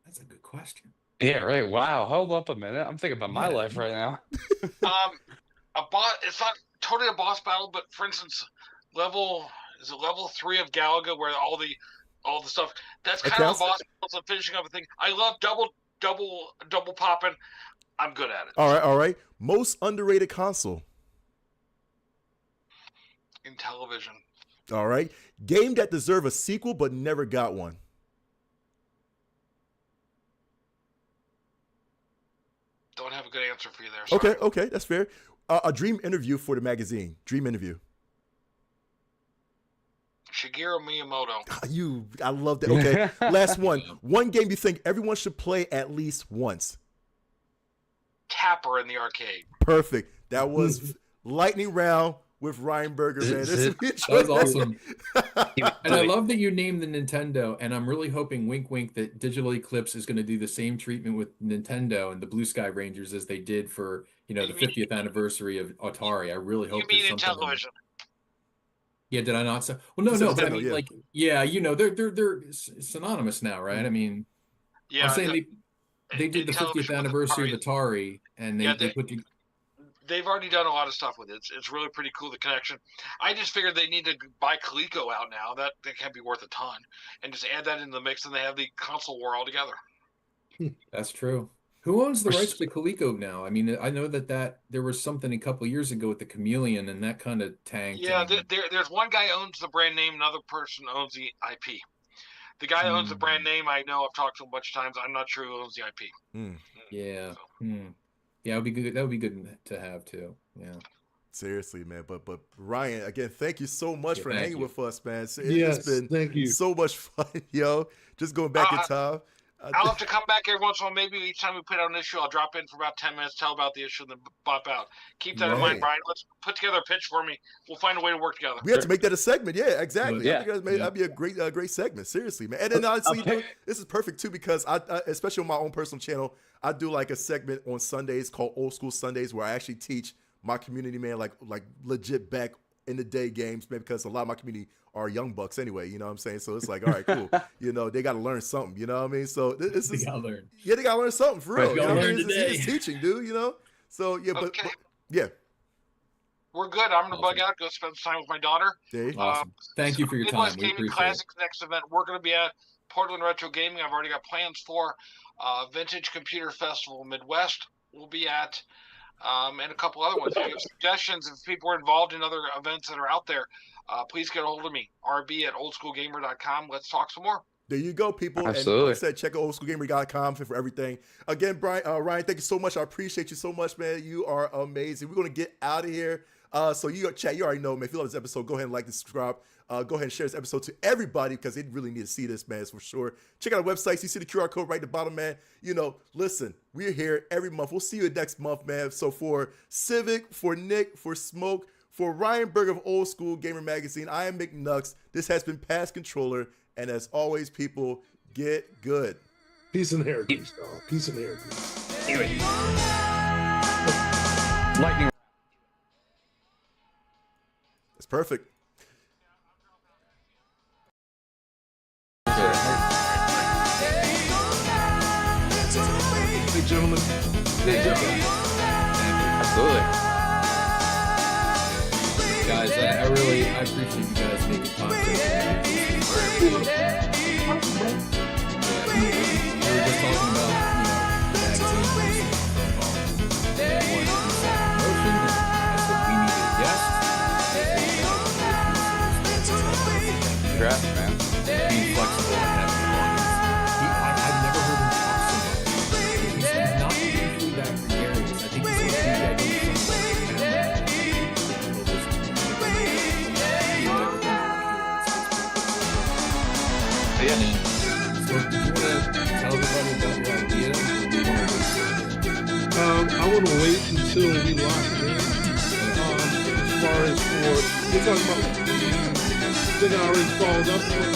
That's a good question. Yeah, right. Wow. Hold up a minute. I'm thinking about my life right now. It's not totally a boss battle, but for instance, level 3 of Galaga, where all the stuff that's kind of a boss battle, so finishing up a thing. I love double popping. I'm good at it. All right. Most underrated console? In television. All right. Game that deserve a sequel but never got one? Don't have a good answer for you there. Sorry. Okay, that's fair. A dream interview for the magazine. Dream interview. Shigeru Miyamoto. I love that. Okay, last one. One game you think everyone should play at least once? Tapper in the arcade. Perfect. That was lightning round with Ryan Berger, man. That was awesome. And I love that you named the Nintendo, and I'm really hoping, wink, wink, that Digital Eclipse is going to do the same treatment with Nintendo and the Blue Sky Rangers as they did for, the 50th anniversary of Atari. I really hope You mean there's in something. television? Yeah, did I not say? Well, no, You said no, but I Nintendo, mean, yeah. they're synonymous now, right? I mean, Yeah. I'm saying they did in the 50th television with anniversary of Atari, and they Yeah, put the. they've already done a lot of stuff with it. It's really pretty cool, the connection. I just figured they need to buy Coleco out now. That can't be worth a ton, and just add that in the mix, and they have the console war all together. That's true. Who owns the rights to Coleco now? I mean, I know that there was something a couple years ago with the Chameleon, and that kind of tanked. Yeah, and- there's one guy owns the brand name, another person owns the IP. The guy who owns the brand name, I know, I've talked to him a bunch of times. I'm not sure who owns the IP. Yeah. Yeah, it would be good. That would be good to have too. Yeah. Seriously, man. But Ryan, again, thank you so much for thank hanging you. with us, man. It's Yes, been thank you. so much fun, yo. Just going back in time. I'll have to come back every once in a while. Maybe each time we put out an issue, I'll drop in for about 10 minutes, tell about the issue, and then bop out. Keep that in mind, Right. Brian. Let's put together a pitch for me. We'll find a way to work together. We have to make that a segment. Yeah, exactly. Yeah. I think that'd be a great segment. Seriously, man. And then honestly, you know, Okay. this is perfect too because I especially on my own personal channel, I do like a segment on Sundays called Old School Sundays where I actually teach my community, man, like legit back in the day games, man, because a lot of my community are young bucks anyway. You know what I'm saying? So it's like, all right, cool. You know, they got to learn something. You know what I mean? So this They is gotta learn. yeah, they got to learn something for real. Right, You know what I gotta mean? learn It's today. teaching, dude. You know. So yeah, but Okay. yeah, We're good. I'm going to bug Awesome. out, go spend some time with my daughter. Dave. Awesome. Thank you for your Midwest time. We Gaming appreciate it. Classics next event. We're going to be at Portland Retro Gaming. I've already got plans for Vintage Computer Festival Midwest. We'll be at and a couple other ones. If you have suggestions, if people are involved in other events that are out there, please get a hold of me. rb@oldschoolgamer.com. Let's talk some more. There you go, people. And Absolutely. like I said, check out oldschoolgamer.com for everything. Again, Ryan, thank you so much. I appreciate you so much, man. You are amazing. We're going to get out of here. So you chat, you already know, man. If you love this episode, go ahead and like and subscribe. Go ahead and share this episode to everybody because they really need to see this, man. It's for sure. Check out our websites. You see the QR code right at the bottom, man. You know, listen, we're here every month. We'll see you next month, man. So for Civic, for Nick, for Smoke, for Ryan Berger of Old School Gamer Magazine, I am McNux. This has been Pass Controller. And as always, people, get good. Peace and hair grease, dog. Peace and hair grease. Lightning. It's perfect. Hey, gentlemen. Hey, gentlemen. Absolutely. Guys, I appreciate you guys making time for this. We were just talking about, magazine posting from one promotion. I said we need a guest. Congrats, man. Being flexible and having an audience. I've never heard him talk so much. He's not usually that gregarious. I think he's one of the guys Yeah. So, do you want to tell everybody about your idea? I want to wait until we lock it in. As far as we're talking about the thing I already followed up on.